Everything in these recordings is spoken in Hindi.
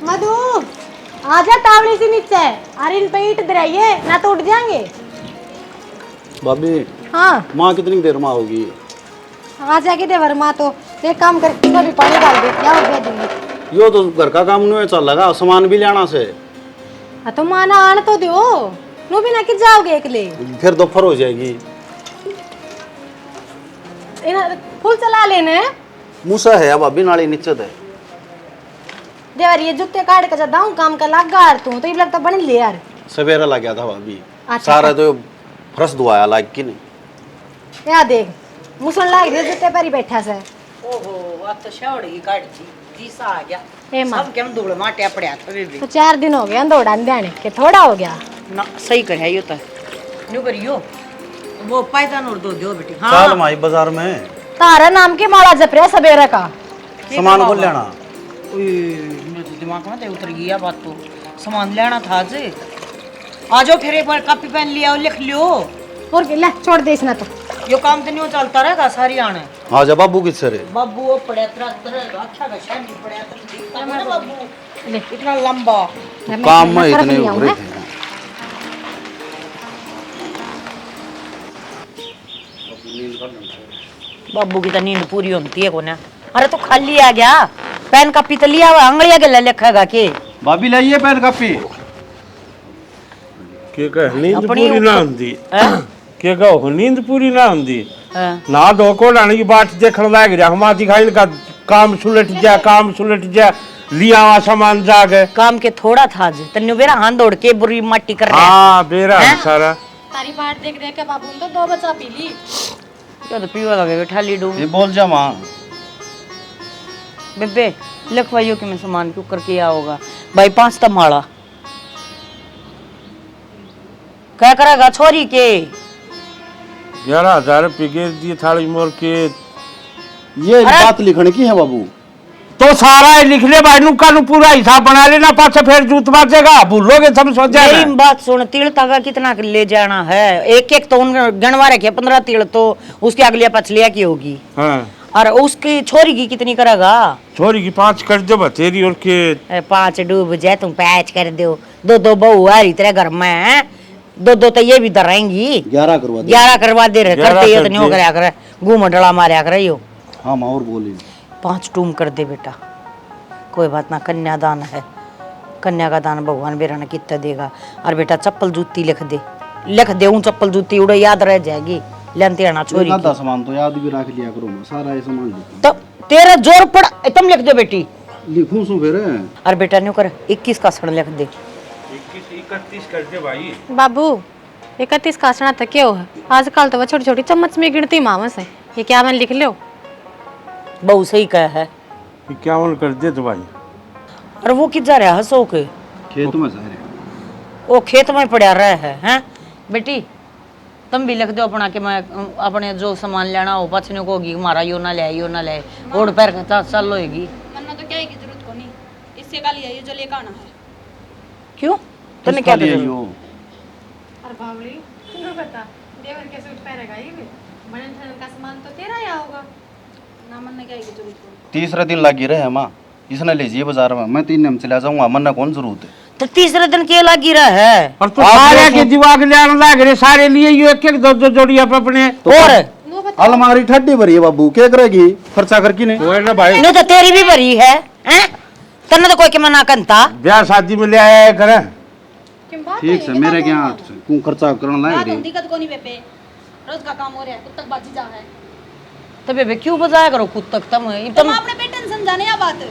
मधु आजा तावड़ी से नीचे। अरे इन पे ईंट दराइए ना तो उठ जाएंगे। भाभी हाँ माँ कितनी देर में आओगी? आ जाएगी देवर माँ तो एक काम कर इसमें भी पानी डाल दे क्या हो गया दूंगी। यो तो घर का काम नहीं चल लगा, सामान भी लेना से। तो माना आने तो दो नो भी ना कि जाओगे अकेले। फिर दोपहर हो जाएगी। फुल चला लेने मूसा है भाभी नाली नीचे दे। देवर ये जूते काट के जाता हूँ काम का लागा यार तू तो ये लगता बन ले यार। सवेरा लग गया था भाभी। अच्छा, सारा तो फर्श धुआया लाग की नहीं। या देख मुसन लाग रही जूते पर ही बैठा से। ओहो अब तो शावड़ी काट दी तीसा आ गया। ए मां सब केम धूल माटिया पड़या था बेबी। तो 4 दिन हो गए अंदोड़ा देने के थोड़ा हो गया ना सही करे यो तो न्यू करियो वो पायदान और दो दियो बेटी। हां चाल माई बाजार में तारा नाम की माला जप रहा सवेरे का सामान को लेना। ओए मेरे तो दिमाग में तो उतर गया बात तो सामान लेना था आज। आ जाओ फिर एक बार कॉपी पेन लिया और लिख लियो। और ले छोड़ दे इसना तो यो काम तो नहीं चलता रहेगा सारी आने। हाँ जा बाबू किससे रे? बाबू वो पड़े तरह अच्छा का शान नहीं पड़े तो दिखता है ना बाबू इतना लंबा काम में इतने उभरे थे। बाबू की तो नींद पूरी होती है कोने। अरे तो खाली आ गया पेन कॉपी तो लिया हुआ अंगलिया के ले लिखेगा के। भाभी लाइए पेन कापी। के कह नींद अपनी पूरी ना होंदी के कहो नींद पूरी ना होंदी हां ना दो को लाने की बात देखण लाग रहा हम दिखाई का काम सुलट जा लिया हुआ सामान जागे काम के थोड़ा था आज तन्ने बेरा हाथ दौड़ के बुरी माटी कर रहा हाँ बेरा हैं? सारा तारी बाट देख देख के बाबू ने तो 2 बचा पी ली। क्या तो पीवा लगे बैठा लीडू ये बोल जा माँ। बेबे लिखवाइयो कि मैं सामान क्यों करके आया होगा भाई 5 तमाड़ा क्या करेगा छोरी के 11,000 रुपये के दिए थाली मोर के ये बात लिखने की है बाबू। तो सारा लिख ले भाई नुका नु पूरा हिसाब बना लेना पाछे फिर जूत बाजेगा भूलोगे सब सोचा मेरी बात सुन तिल तगा कितना ले जाना है एक एक तो गणवा रखे 15 तिल तो उसके अगलिया पछलिया की होगी। हाँ और उसकी छोरी की कितनी करेगा? छोरी की 5 कर दो बतेरी और के 5 डूब जाए तुम 5 कर दो 2 बहू आ रही तेरे घर में 2 तो ये भी धरेंगी 11 करवा दे। 11 करवा दे रहे 11 करते ये तो कर नहीं हो दे। करया करे घूम डला मारया करे यो। हाँ माँ और बोली 5 टूम कर दे बेटा कोई बात ना कन्यादान है कन्या का दान भगवान बेरा ने कितना देगा। और बेटा चप्पल जूती लिख दे ऊं चप्पल जूती उड़े याद रह जाएगी लेनते आना छोरी आधा की। सामान तो याद भी रख लिया करो मैं सारा ये सामान लिखूं। तो तेरा जोर पड़ तुम लिख दो बेटी। लिखूं सो फिर। और बेटा न्यू कर 21 का सड़ लिख दे 31 कर दे भाई। बाबू 31 का आसना तक क्यों है आजकल तो वो छोटी छोटी चम्मच में गिनती मामस है ये क्या मैंने लिख लो। बहु सही कहा है। 51 कर दे तो भाई। और वो किधर है हंसो के खेत में सारे वो खेत में पड़ा रहा है हैं बेटी तुम भी लिख दो अपना कि मैं अपने जो सामान लेना हो पछने को होगी हमारा यो ना ले ओढ़ पैर का चल होएगी मन्ना तो क्या है की जरूरत को नहीं इससे का लिया ये जो लेकर आना है। क्यों तूने क्या किसका लिए किया? यो? और बावली तू बता देवर के सूट पहनेगा ये भी बनन ठनन का सामान तो तेरा ही होगा ना मन्ना क्या है की जरूरत को तीसरे दिन लगी रहे माँ इसने लीजिए बाजार में मैं 3 दिन चला जाऊंगा मन कौन जरूरत है। तो तीसरे दिन के लगी रहा है और तो सारे के दिमाग ले आने लाग रहे सारे लिए यो एक एक 2 जोड़ी अपने और अलमारी ठड्डी भरी है बाबू क्या करेगी खर्चा करके नहीं। वो है ना भाई नहीं तो तेरी भी भरी है हैं तन्ने तो कोई के मना करता ब्याह शादी में ले आया करे ठीक है मेरे क्या क्यों खर्चा करना लाग बात रही। होती कद को नहीं बेबे रोज का काम हो रहा है कुत्ता बाजी जा है तो बेबे क्यों बजाया करो खुद तक तुम तुम अपने पे टेंशन जाने या बात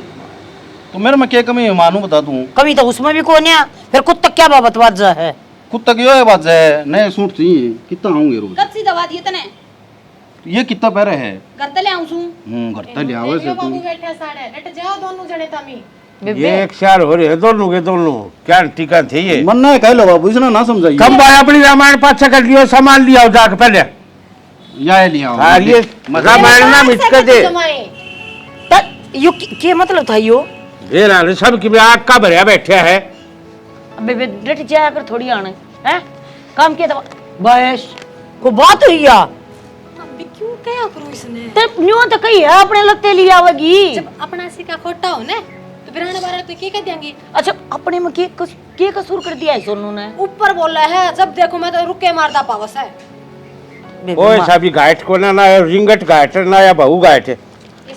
तो मेरे में क्या कमी है मानू बता दूं। कभी तो उसमें भी कौन है फिर खुद तक क्या बाबत बाजा है कुत्ता की यो बात है नए सूट चाहिए कितना होंगे रोज कद सी दवा दिए तने ये कितना पैरे है। घर तले आऊं सू घर तक ले आवे से बाबू तू बैठा साड़े डट जाओ दोनों जने तमी बेबे ये एक शार हो रहे हैं दोनों के दोनों क्या टीका थे ये मन ना कह लो बाबू इसने ना समझाइए। कम भाई अपनी रामायण पाछा कर लियो सामान लिया जाके पहले या लिया हाँ ये रामायण ना मिट कर दे यो क्या मतलब था यो ये ना सब की आग का भरिया बैठा है बेबे डट जाया कर थोड़ी आने हैं काम के दवा बस को बात हुई या अबे क्यों क्या करो इसने ते न्यू तो कही है अपने लत्ते लिया आवेगी जब अपना सी का खोटा हो ने तो बिराना बारा तो क्या कह देंगे? अच्छा अपने में के कसूर कर दिया है सोनू ने? ऊपर बोला है जब देखो मैं तो रुके मारदा पावस है। ओए सभी गाइट को ना रिंगट गाइट ना या बहु गाइट है।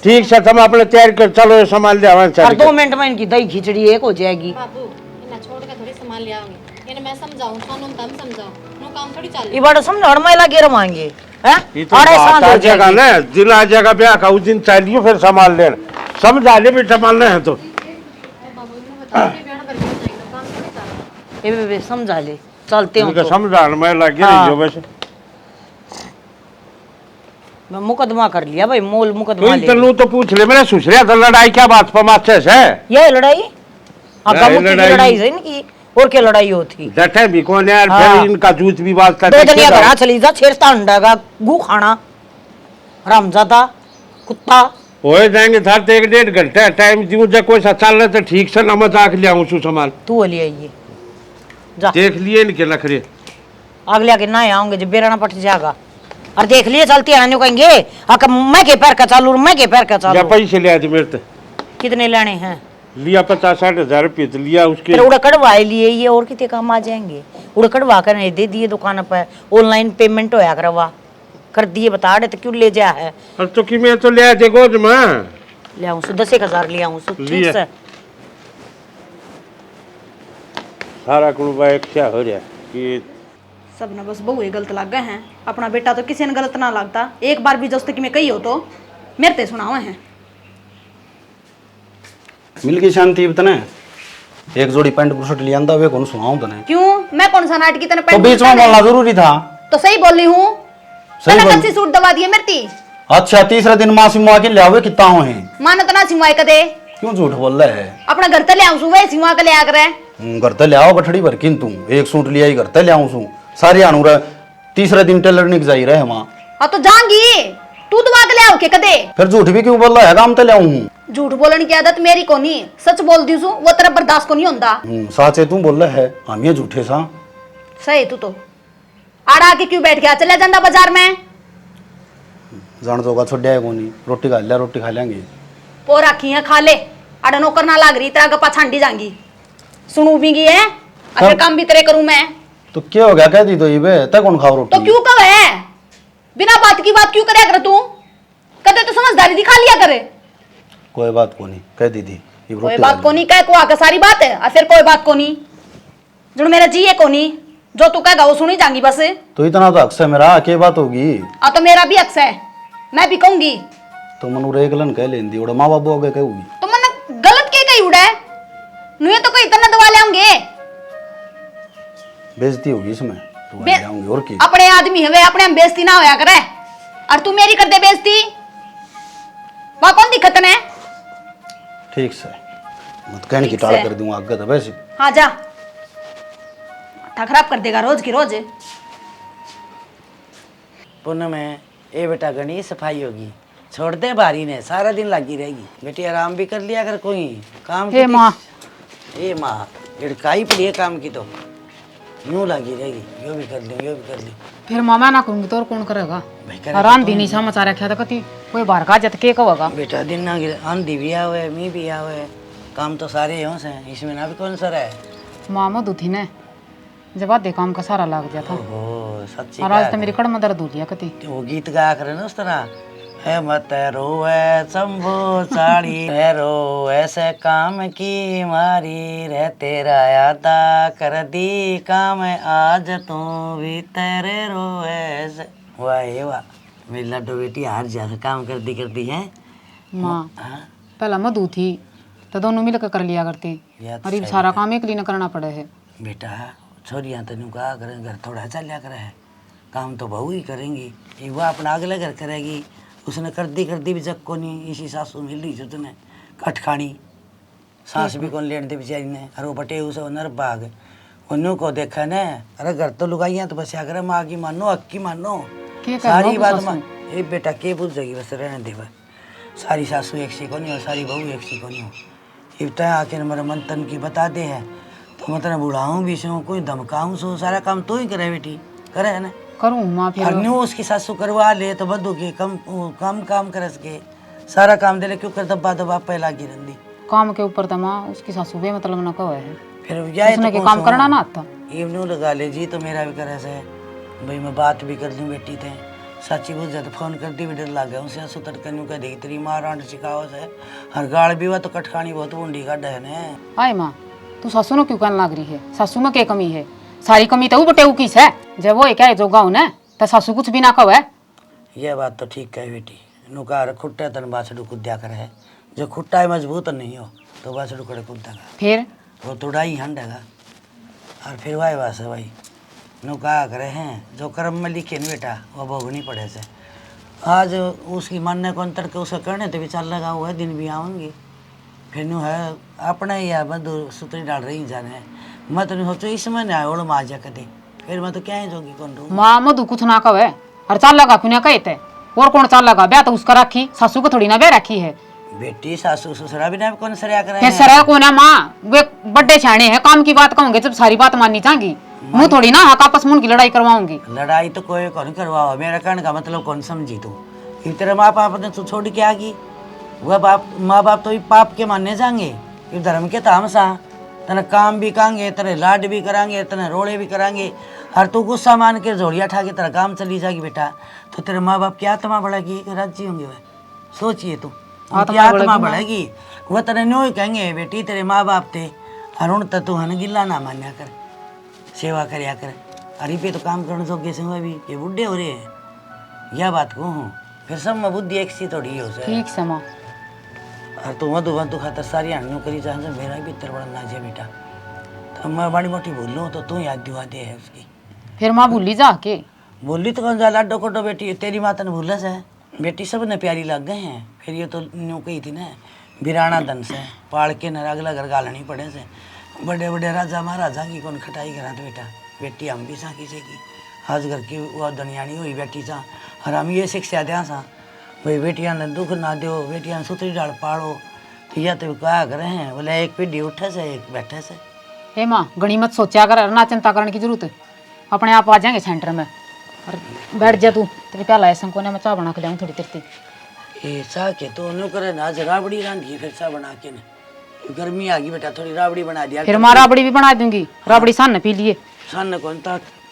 ठीक से तुम अपने तैयार कर चलो संभाल ले आवन और 2 मिनट में इनकी दही खिचड़ी एक हो जाएगी। बाबू इन्हें छोड़ के थोड़ी संभाल ले आओगे, इन्हें मैं समझाऊं, सोनू तम समझाओ, नो काम थोड़ी चल। ये बड़ा समझ मैं लगे रवाएंगे हैं? ये तो अरे बात सांझ आ हो जाएगा जाएगी। ना जिला जगह ब्याह का उस दिन चाहिए फिर संभाल लेना, समझा ले भी संभालना है तो। बाबू इन्हें बताओ कि ब्याह करके जाएंगे, काम थोड़ी चल। ए बे समझा ले, चलते हूं उनका तो समझाने में लगी हाँ। रही हो वैसे। मैं मुकदमा कर लिया भाई, मोल मुकदमा तू ले तनु तो पूछ ले मेरे ससुरिया तो लड़ाई क्या बात पर माचे से ये लड़ाई आका मुक्ति की लड़ाई- लड़ाई है इनकी, और क्या लड़ाई होती? डटे भी कौन यार, हाँ। फिर इनका जूत भी बाजता 2 दिन घर चली जा, छेड़ता अंडा का गू खाना रामजादा कुत्ता। हो जाएंगे था तो 1-1.5 घंटे टाइम दूं, जब कोई सा चल रहा तो ठीक से नमक आख लिया हूँ सु सामान तू ले आइए जा, देख लिए इनके नखरे। अगले आके ना आऊंगे जब बेराना पट जाएगा। और देख लिए चलती है ना कहेंगे आका मैं के पैर का चालू, मैं के पैर का या चालू। पैसे ले आते मेरे तो कितने लेने हैं? लिया 50-60 हजार रुपये तो लिया उसके। फिर उड़ा कड़वाए लिए ये और कितने काम आ जाएंगे? उड़ा कड़वा कर दे दिए दुकान पर, ऑनलाइन पेमेंट होया करवा कर दिए, बता रहे तो क्यों ले जा है? और तो कि मैं तो ले आया देखो तो मैं ले आऊं 10,000 ले आऊं ठीक लिए। से। सारा कुलबा एक क्या हो रहा कि सब ना बस बहु गलत लग गए हैं, अपना बेटा तो किसी ने गलत ना लगता। एक बार भी जस्ट कि मैं कही हो तो मेरे ते सुनावे हैं। मिल गई शांति तने, एक जोड़ी पैंट बुशर्ट लिया था वे कौन सुनाऊं तने? क्यों मैं कौन सा नाटकी तने तो बीच में बोलना जरूरी था। तो सही बोल रही हूँ, सही तने बोल। कच्ची सूट दबा दिए मेरी ती। अच्छा तीसरे दिन माँ सिमुआ के लिया हुए कितना हो है? मानो तो ना सिमुआई कदे, क्यों झूठ बोल रहा है? अपना घर तले आऊं सुबह सिमुआ के ले आ करे। घर ते ले आओ गठड़ी भर किन तू एक सूट लिया ही घर ते ले आऊं सू सारी आनू रे, तीसरे दिन टेलर निक जाई रहे वहां। हाँ तो जाऊंगी, तू दबा के ले आओ के कदे। फिर झूठ भी क्यों बोल रहा है? काम ते ले आऊं। झूठ बोलने की आदत मेरी को नहीं, सच बोल दी सू वो तेरा बर्दाश्त को नहीं होता। साचे तू बोल रहा है, हम ये झूठे सा। सही तू तो आड़ा आके क्यों बैठ गया, चले जांदा बाजार में। जान जोगा छोड़िया है कोनी, रोटी खा लिया, रोटी खा लेंगे। पोर आखी है खा ले, आड़ा नौकर ना लाग रही, तेरा गप्पा छांडी जाएंगी, सुनू भी है और काम भी तेरे करूं मैं। तो क्या हो गया? कह दी तो ये बे तय कौन खाओ रोटी? तो क्यों कब है, बिना बात की बात क्यों करे कर तू? कदे तो समझदारी दिखा लिया करे। कोई बात को नहीं, कह दी थी कोई बात को नहीं कह को आके सारी बात है, और फिर कोई बात को नहीं जो मेरा जी है को नहीं, जो तू कहेगा वो सुनी जाएंगी बस। तो इतना तो अक्सर मेरा क्या बात होगी? आ तो मेरा भी अक्स है, मैं भी कहूंगी। तो मनु रे एकलन कह लेंदी उड़ा माँ बाबू आगे कहूगी। तो मैंने गलत के कही उड़ा है, नुए तो कोई इतना दवा ले आऊंगे, बेइज्जती होगी इसमें तो ले आऊंगी और की। अपने आदमी हवे, अपने हम बेइज्जती ना होया करे, और तू मेरी कर दे बेइज्जती, वहां कौन दिक्कत ने? ठीक से मत कहने की ठीक टाल से। कर दूंगा आगे तो वैसे। हाँ जा, माथा खराब कर देगा रोज की रोज। पुनः में ए बेटा गणी सफाई होगी, छोड़ दे बारी ने सारा दिन लगी रहेगी। बेटी आराम भी कर लिया कर, कोई काम हे माँ, ए माँ लड़काई पड़ी है काम की, तो यूं लगी रहेगी, यो भी कर ली यो भी कर ली। फिर मामा ना करूंगी तो और कौन करेगा? भाई करे आराम दिन ही समाचार रखा था कति कोई बाहर का जत के कहोगा। बेटा दिन ना गिरे, आंधी भी आवे मी भी आवे, काम तो सारे हों से, इसमें ना भी कौन सा है। मामा दुथी ने जब आधे काम का सारा लग गया था, ओहो सच्ची और आज तो मेरी कड़ में दर्द हो गया कति। वो गीत गाया करे ना उस तरह, है मत रोए शंभो साड़ी है रो ऐसे काम की मारी रे, तेरा यादा कर दी काम आज तू भी तेरे रो ऐसे। वाह वाह मेरी लड्डू बेटी हार जा काम करती है। माँ हाँ पहला मधु थी तो दोनों मिलकर कर लिया करते, या तो और ये सही सारा काम एक लिए न करना पड़े है। बेटा छोरियाँ तेन कहा करें घर थोड़ा चलिया करे है, काम तो बहू ही करेंगी, ये वो अपना अगले घर करेगी, उसने कर दी भी जग को नहीं, इसी सासू मिल रही थी तूने कट खानी, सांस भी कौन लेने दे बेचारी ने, अरे वो बटे उसे नर भाग उन्हों को देखा ने, अरे घर तो लुगाइयाँ तो बस आकर माँ की मानो अक्की मानो क्या कर सारी रहा बात हूँ मान ये बेटा के पूछ जाएगी बस रहने दे बस, सारी सासू एक सी को नहीं हो सारी बहू एक सी को नहीं हो, इतना आके मेरे मन तन की बता दे है तो मतलब बुढ़ाऊँ भी सो कोई धमकाऊँ सो, सारा काम तो ही करे बेटी करे है ना। करूँ माँ फिर और न्यू उसकी सासू करवा ले तो बदू के कम काम कर सके, सारा काम दे ले क्यों कर दबा दबा पहला की रंदी काम के ऊपर तो माँ उसकी सासू भी मतलब ना कहो है फिर जाए उसने के कौन काम सो? करना ना आता इवनू लगा ले जी तो मेरा भी करे से भाई मैं बात भी कर लूँ बेटी थे सच्ची बुझ जाए तो फोन कर दी भी डर लग गया उनसे सुतर कन्यू कह देगी तेरी माँ रांड सिखाओ से हर गाड़ भी हुआ तो कटखानी बहुत बूंदी का डहन है। आए माँ तू सासू ने क्यों कहने लग रही है? सासू में क्या कमी है? सारी कमी तो बटेऊ किस है जब वो क्या है जो गाँव ने तो सासू कुछ भी ना कहो है। यह बात तो ठीक है बेटी नुकार खुट्टा तन बासड़ू कुद्या कर है जो खुट्टा है मजबूत नहीं हो तो बासड़ू कड़े कुद्दा का फिर वो तोड़ाई हंडेगा और फिर वाई वास है भाई नुका करे हैं जो कर्म में लिखे न बेटा वो भोगनी पड़े से आज उसकी मन ने कौन तड़के उसे करने तो भी चल लगा हुआ है दिन भी आऊँगी फिर नू है अपना ही है बंधु सुतरी डाल रही जाने मैं तो सोचो इसमें नहीं आया ओढ़ मार जा कदे फिर मैं तो क्या ही जोगी कौन रहूँ माँ मधु कुछ ना कहो है और चल लगा क्यों ना कहते और कौन चल लगा ब्याह तो उसका रखी सासू को थोड़ी ना ब्याह रखी है। बेटी सासू ससुरा भी ना कौन सरिया करे फिर सर कौन है माँ वे बड़े छाने हैं काम की बात कहूंगे जब सारी बात माननी चाहेंगी मुँह थोड़ी ना हक आपस में की लड़ाई करवाऊंगी। लड़ाई तो कोई कौन करवाओ मेरा कहने का मतलब कौन समझी तू इस तरह माँ बाप ने तू छोड़ के आ गई वह बाप माँ बाप तो पाप के मानने जाएंगे ये धर्म के तामसा तना काम भी करेंगे तेरे लाड भी करांगे तेरे रोड़े भी करांगे हर तू गुस्सा मान के जोड़िया ठा के तेरा काम चली जाएगी बेटा तो तेरे माँ बाप की आत्मा बढ़ेगी राज्य होंगे वह सोचिए तू आत्मा बढ़ेगी वह तेरे न्यू ही कहेंगे बेटी तेरे माँ बाप थे अरुण तू हन गिल्ला ना मान्या कर सेवा करया कर अरे पे तो काम करने जोगे से हुआ भी ये बुढ़े हो रहे हैं यह बात को हूँ फिर सब में बुद्धि एक सी थोड़ी हो ठीक से माँ और तू मधु खातर सारी हणियों करी जा मेरा भी भीतर बड़ा नाजे बेटा तो मैं बड़ी मोटी बोल लूँ तो तू याद दिवा दे है उसकी फिर माँ भूली जा के बोली तो कौन जा लाडो कोटो बेटी तेरी माता ने भूला से बेटी सब ने प्यारी लग गए हैं फिर ये तो न्यू कही थी ना बिराना धन से पाल के न अगला घर गालनी पड़े से बड़े बड़े राजा महाराजा की कौन खटाई करा तो बेटा बेटी हम भी सा किसी की आज घर की वो दुनियानी हुई बेटी सा और हम ये शिक्षा दें सा भाई बेटियां ने दुख ना दो बेटियां सुतरी डाल पाड़ो तो यह तो कहा करे हैं बोले एक पीढ़ी उठे से एक बैठे से। हे माँ घनी मत सोचा कर ना चिंता करने की जरूरत है अपने आप आ जाएंगे सेंटर में और बैठ जा तू तेरे प्याला ऐसा को मैं चाय बना के लाऊं थोड़ी तेरती ये सा के तो नु करे ना आज राबड़ी रांधी फिर सा बना के ना गर्मी आ गई बेटा थोड़ी राबड़ी बना दिया फिर माँ राबड़ी भी बना दूंगी राबड़ी सान पी लिए सन कौन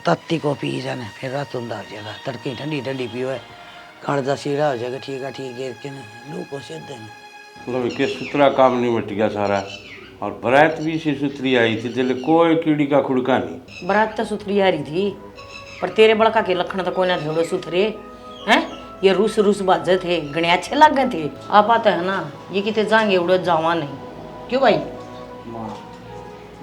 तत्ती को पी जाने फिर रात उंदा हो जाएगा तड़के ठंडी ठंडी पियो है काढ़ा सीरा हो जाएगा ठीक है गिर के ना लू को से देना मतलब के सुतरा काम नहीं मट गया सारा और बरात भी सी सुतरी आई थी दिल कोई कीड़ी का खुड़का नहीं बरात तो सुथरी आ रही थी पर तेरे बड़का के लखन तो कोई ना थे सुथरे हैं ये रूस बाजे थे गणे अच्छे लग गए थे आप आते है ना ये कितने जाएंगे उड़े जावा नहीं क्यों भाई माँ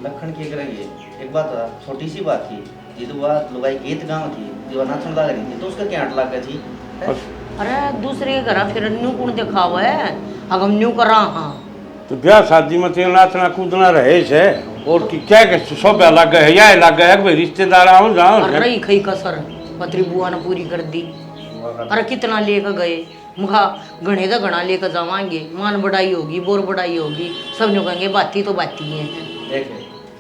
लखन की करेंगे एक बात छोटी सी बात थी ये तो बात लुगाई गीत गाँव थी जो नाचन लग रही थी तो उसका क्या लग गई थी अरे दूसरे के घर फिर न्यू कौन देखा हुआ है अगर न्यू कर रहा हाँ तो ब्याह शादी में तेल नाचना कूदना रहे से और कि क्या के सब अलग है या अलग है भाई रिश्तेदार आओ जाओ अरे खई कसर पत्री बुआ ने पूरी कर दी अरे कितना लेकर गए मुखा गणे का गणा लेकर जावांगे मान बढ़ाई होगी बोर बढ़ाई होगी सब न्यू कहेंगे बाती तो बाती है देख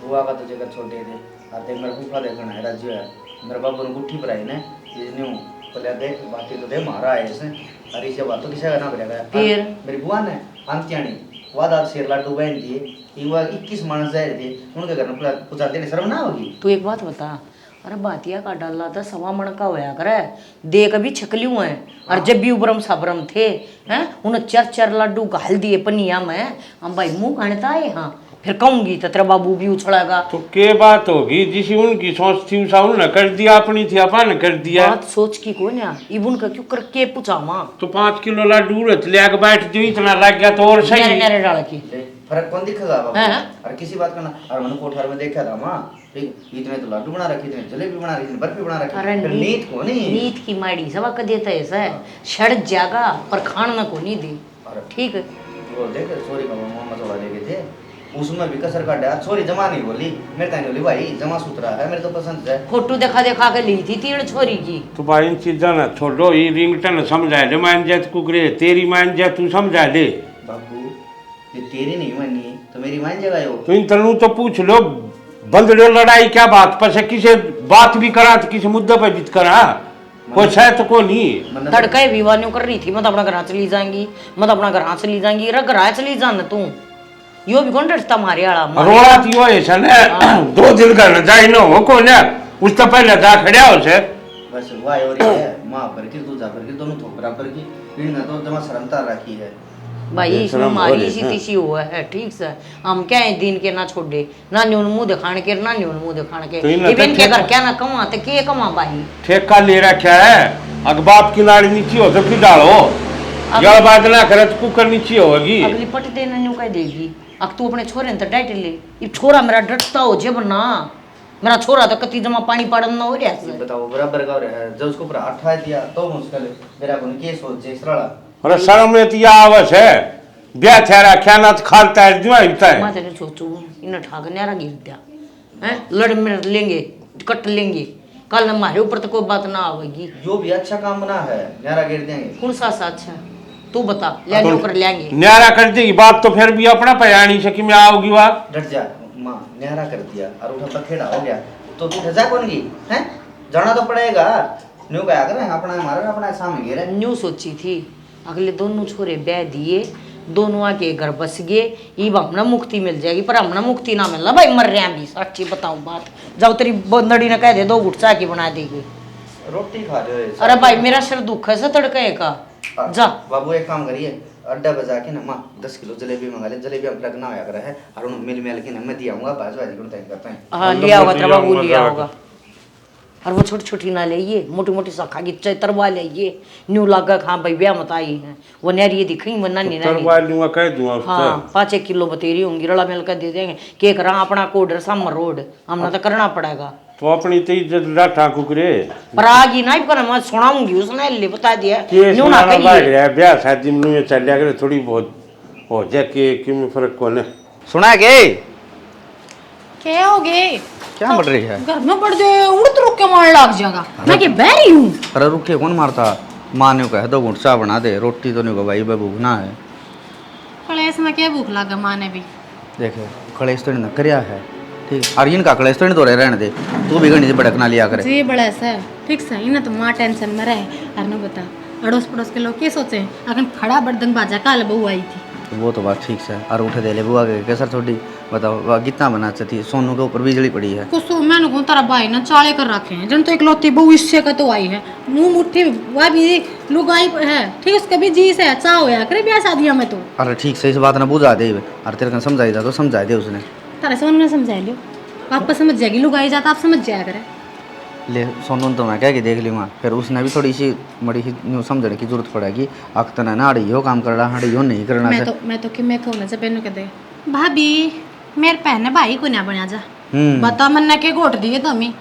बुआ का तो जगह छोटे थे और देख मेरा फूफा देखना है राज्य है मेरे बाबू ने गुट्ठी पर आई ना ये न्यू बोले देख बाती तो दे मारा है इसने अरे इसे बात तो किसी का ना पड़ेगा फिर मेरी बुआ ने अंत्याणी वादा शेर लाडू बहन दिए कि वह 21 मानस जाए थे उनके घर में पूछा देने शर्म ना होगी। तू एक बात बता अरे बातिया का डाला था सवा मन का होया करे दे कभी छकलियों है और जब भी उबरम सबरम थे हैं उन्हें चर लड्डू घाल दिए पनिया में हम भाई मुंह खाने आए हाँ फिर कहूंगी तो तेरा बाबू भी उछड़ेगा तो के बात होगी जिसी उनकी सोच थी उसा उन्होंने कर दिया अपनी थी अपन कर दिया बात सोच की को ना इबुन का क्यों करके पूछा माँ तो 5 किलो लाडू रत ले के बैठ जो इतना लग गया तो और सही नेरे डाल की फर्क कौन दिखेगा बाबू हैं? और किसी बात का ना और मैंने कोठार में देखा था माँ इतने तो लाडू बना रखे इतने जलेबी बना रखी इतने बर्फी बना रखी अरे फिर नीत को नहीं नीत की माड़ी सवा का देता है ऐसा शड़ जागा पर खान न को नहीं दी ठीक है वो देख सॉरी का मोहम्मद वाला लेके थे उसमें भी कसर का डाल सॉरी जमा नहीं बोली मेरे ताई बोली भाई जमा सूत्रा है मेरे तो पसंद है फोटो देखा के ली थी तीन छोरी की तो भाई इन चीज़ा ना छोड़ो ये रिंगटन समझा दे मान जा कुकरे तेरी मान जा तू समझा दे बाबू ये तेरी नहीं मानी तो मेरी मान जाएगा यो तो इन तनु तो पूछ लो बंद लो लड़ाई क्या बात पर से किसे बात भी करा तो किसी मुद्दे पर जित करा कोई शायद तो को नहीं तड़का विवाह कर रही थी मैं तो अपना घर चली जाएंगी मैं तो अपना घर चली जाएंगी घर चली जाना तू यो भी कौन डरता मारे आला रोड़ा थियो ऐसा ने 2 दिन का न जाई न हो को ने उस तो पहले जा खड़या हो से बस वाह हो रही है माँ पर की तू जा पर की दोनों थोक बराबर की इन तो जमा शर्मता रखी है भाई इसमें मारी इसी तीसी हुआ है ठीक से हम क्या है दिन के ना छोड़े ना न्यून मुंह दिखाने के ना न्यून मुंह दिखाने के तो इन इवन तो के घर क्या ना कमाते के कमा भाई ठेका ले रखा है अग बाप की नाड़ी नीचे हो तो फिर डालो जल बात ना करे तो कुकर नीचे होगी अगली पट देना न्यू कह देगी अब तू अपने छोरे ने तो डांट ले ये छोरा मेरा डटता हो जब ना मेरा छोरा तो कति जमा पानी पड़न ना हो रहा ये बताओ बराबर का है जब उसको ऊपर अठा दिया तो मुश्किल है मेरा कौन केस हो जे सरला अरे शर्म में तो यह आवश है ब्याह ठहरा ख्याना तो खालता है जो होता है मैं तेरे सोचू इन ठाक न्यारा गिर दिया हैं लड़ मिनट लेंगे कट लेंगे कल हमारे ऊपर तो कोई बात ना आवेगी जो भी अच्छा काम बना है न्यारा गिर देंगे कौन सा अच्छा तू बता ले ऊपर लेंगे न्यारा कर देगी बाप तो फिर भी अपना पयानी से कि मैं आओगी वहाँ डट जा माँ न्यारा कर दिया और उठा पखेड़ा हो गया तो तू ठजा कौन की हैं जाना तो पड़ेगा न्यू क्या करें अपना हमारा अपना सामने गिरे न्यू सोची थी अगले दोनों छोरे ब्याह दिए दोनों आके घर बस गए ये हमने मुक्ति मिल जाएगी पर हमने मुक्ति ना मिलना भाई मर रहे हैं भी सच्ची बताऊं बात जाओ तेरी बंदड़ी ने कह दे 2 गुट चाय की बना देगी रोटी खा रहे हो अरे भाई मेरा सिर दुख है से तड़के का जा बाबू एक काम करिए अड्डा बजा के ना माँ 10 किलो जलेबी मंगा ले जलेबी हम रखना होया कर है और उन मिल के ना मैं दिया हूँ बाजू बाजी को तय करते हैं हाँ लिया होगा तेरा बाबू लिया होगा और वो छोटी छोटी ना लेइए मोटी मोटी शाखा की तरवा लेइए न्यू लागा हाँ भाई ब्याह मत आई है वो नैरी दिखी वो नानी तरवा लूंगा कह दूंगा हाँ 5-1 किलो बतेरी होंगी रला मिल कर दे देंगे के करा अपना कोडर समर रोड हमने तो करना पड़ेगा तो अपनी तो इज्जत डाटा कुकरे पर आगी ना कर मैं सुनाऊंगी उसने ले बता दिया के न्यू ना सुनाना कहिए भाग रहा है ब्याह शादी में ये चल करे थोड़ी बहुत हो जाए कि में फर्क कौन है सुना के क्या हो गए क्या बढ़ रही है घर में पड़ जाए उड़ रुक के मार लग जाएगा मैं क्या बह रही हूँ अरे रुके कौन मारता माँ ने कहा 2 घूंट चाय बना दे रोटी तो नहीं को भाई भूख ना है कलेश में क्या भूख लगा माँ ने भी देखे कलेश तो नहीं करिया है ठीक और इनका कलेश तो नहीं तो रहने दे तू भी घड़ी से भड़कना लिया करे जी बड़ा सर ठीक सही ना तो माँ टेंशन में रहे और न बता अड़ोस पड़ोस के लोग क्या सोचे अगर खड़ा बर्तन बाजा काल बहू आई थी तो वो तो बात ठीक है और उठे दे ले बुआ के कैसर थोड़ी बताओ वह कितना बना चाहती सोनू के ऊपर बिजली पड़ी है कुछ मैंने कौन तारा भाई ना चाले कर रखे हैं जन तो इकलौती बहू इससे का तो आई है मुंह मुट्ठी वह भी लुगाई है ठीक उसका भी जी से अच्छा होया करे ब्याह शादियों में तो अरे ठीक से इस बात ना बुझा दे और तेरे को समझाई था तो समझा दे उसने तारा सोनू ने समझा लियो आपको समझ जाएगी लुगाई जाता आप समझ जाया करे ले सोनू तो मैं कह के देख लूँगा फिर उसने भी थोड़ी सी बड़ी सी न्यू समझने की जरूरत पड़ेगी अख्तर है ना अड़ी हो काम कर रहा हड़ी हो नहीं करना मैं तो कि मैं कहूँ से बेनू कह दे भाभी मेरे पहने भाई को ना बना जा बता मन्ना के गोट दिए तो हमें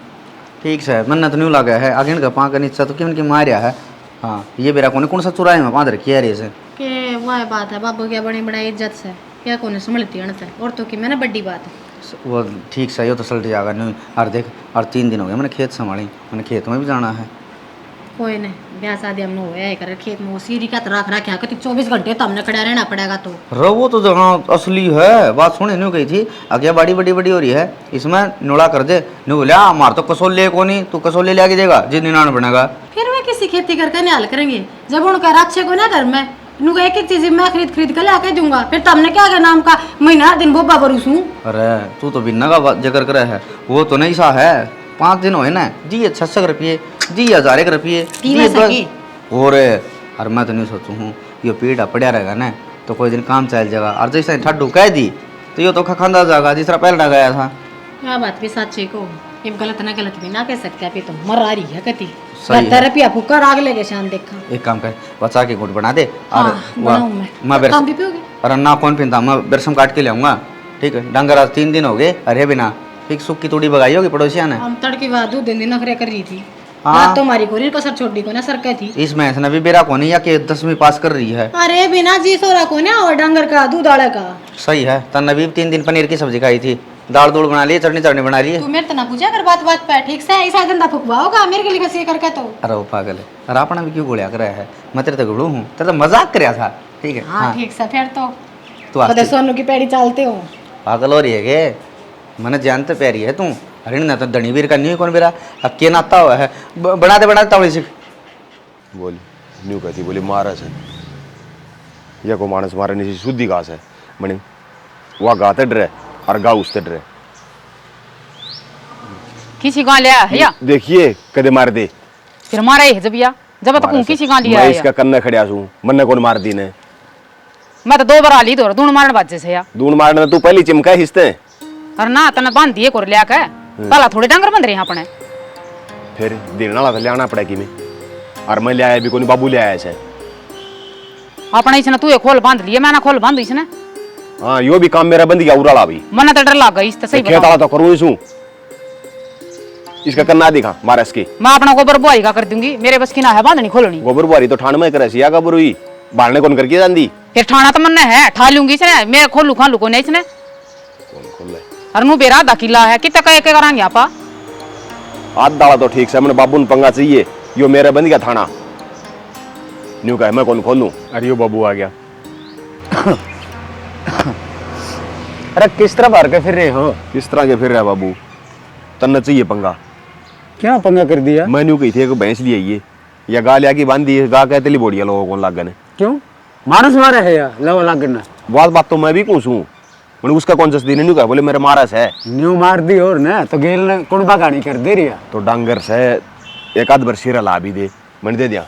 ठीक है मन्ना तो नहीं लगा है आगे इनका पाँ का नीचा तो क्यों मारिया है हाँ ये मेरा कौन सा चुराए में पाँच रखी है रे से के वह बात है बाबू क्या बड़ी बड़ा इज्जत से क्या कौन संभलती है और तो कि मैंने बड़ी बात है वो ठीक सही हो तो सल्ट जाएगा नहीं और देख और 3 दिन हो गए मैंने खेत संभाली मैंने खेत में भी जाना है कोई नहीं ब्याह शादी हमने होया है करे खेत में वो सीरी का रख रखा कि 24 घंटे तो हमने खड़ा रहना पड़ेगा तो वो तो जगह असली है बात सुने नहीं गई थी आगे बड़ी बड़ी बड़ी हो रही है इसमें नोड़ा कर दे नहीं बोला हमार तो कसोल ले को नहीं तू कसोल ले आके देगा जिस दिन बनेगा फिर वे किसी खेती करके निहाल करेंगे जब उनका अच्छे को ना घर में नुका एक चीज मैं खरीद कर लाके दूंगा फिर तुमने क्या क्या नाम का महीना दिन बोबा बरूसू अरे तू तो बिना का जिक्र करे है वो तो नहीं सा है 5 दिन हो ना जी 600 रुपये जी 1000 रुपये और अरे मैं तो नहीं सोचू हूँ ये पीड़ा पड़ा रहेगा ना तो कोई दिन काम चल जाएगा और जैसे ठड्डू कह दी तो ये तो खांदा जाएगा जिस तरह पहले गया था क्या बात भी सच्ची को ये गलत भी ना कह सकते अभी तो मर आ रही है कति सही है। रुपया फुकर आग लेके शान देखा एक काम कर बचा के गुट बना दे और बनाऊं मैं काम भी पियोगे अरे ना कौन पीता मैं बेरसम काट के लाऊंगा ठीक है डंगर आज 3 दिन हो गए अरे बिना फिर सुख की तोड़ी बगाई होगी पड़ोसिया ने हम तड़के बाद 2 दिन नखरे कर रही थी हाँ। बात तो हमारी कोरी कसर छोड़ी को ना सरका थी इस महीने ने भी बेरा को नहीं या कि 10वीं पास कर रही है अरे बिना जी सोरा को ना और डंगर का दूध आड़ा का सही है तन्ने भी 3 दिन पनीर की सब्जी खाई थी दाल दूल बना ली चटनी बना ली तू मेरे तो ना पूछा कर बात पे ठीक से ऐसा धंधा फुकवा होगा मेरे के लिए कैसे करके तो अरे वो पागल है अरे अपना भी क्यों गोलिया कर रहा है मैं तेरे तो गुड़ू हूँ तेरे तो मजाक कर था ठीक है हाँ ठीक से फिर तो तू पता सोनू की पैड़ी चालते हो पागल हो रही है के मैंने जानते प्यारी है तू अरे ना तो दणी बीर का नहीं कौन बेरा अक्के नाता हुआ है बनाते तावड़ी सीख बोली न्यू कहती बोली महाराज है या को मानस मारे नहीं शुद्धि घास है मणि वह गाते डरे और गा उसते डरे। किसी गां लिया है या देखिए कदे मार दे फिर मारा है जब तक कौन किसी गां लिया मैं है इसका कन्ना खड़िया छू मन्ने कौन मार दी ने। मैं तो 2 बार आली तो दून मारन बाजे से या दून मारने तू पहली चिमका हिस्ते और ना तने बांध दिए कोर लिया के पहला थोड़े डांगर बंद रहे अपने फिर दिन वाला ले आना पड़ेगी मैं और मैं ले आया भी कोनी बाबू ले आया है। अपने इसने तू खोल बांध लिए मैं ना खोल बांध इसने। हाँ यो भी काम मेरा बंद गया उड़ाला भी मने तो डर लग गई इस तो सही खेत बताऊं। वाला तो करूँ इसू इसका कन्ना दिखा मारा इसकी मैं अपना गोबर बुआई का कर दूंगी मेरे बस की ना है बांधनी खोलनी। गोबर बुआरी तो ठाण में करे सिया गोबर हुई बालने कौन करके जांदी फिर ठाना तो मन है ठा लूंगी इसने मैं खोलू खालू को नहीं इसने कौन खोल ले और नु बेरा आधा किला है कितना कह के करांगे आपा आध दाला तो ठीक से मैंने बाबू ने पंगा चाहिए यो मेरा बंद गया थाना न्यू कहे मैं कौन खोलूं अरे यो बाबू आ गया। अरे किस तरह बाहर के फिर रहे हो? किस तरह के फिर रहा बाबू तन्ना चाहिए पंगा। क्या पंगा कर दिया? मैं न्यू कही थी कि भैंस लिए ये या गा लिया की बांधी गा कहते ली बोड़िया लोगों को लागने क्यों मानस मारा है या लव लागना बात तो मैं भी पूछूं मैंने उसका कौन सा दिन न्यू कहा बोले मेरा मारस है न्यू मार दी और ना तो गेल ने कौन बागानी कर दे रिया तो डांगर से एक आध बार सिरा ला भी दे मैंने दे दिया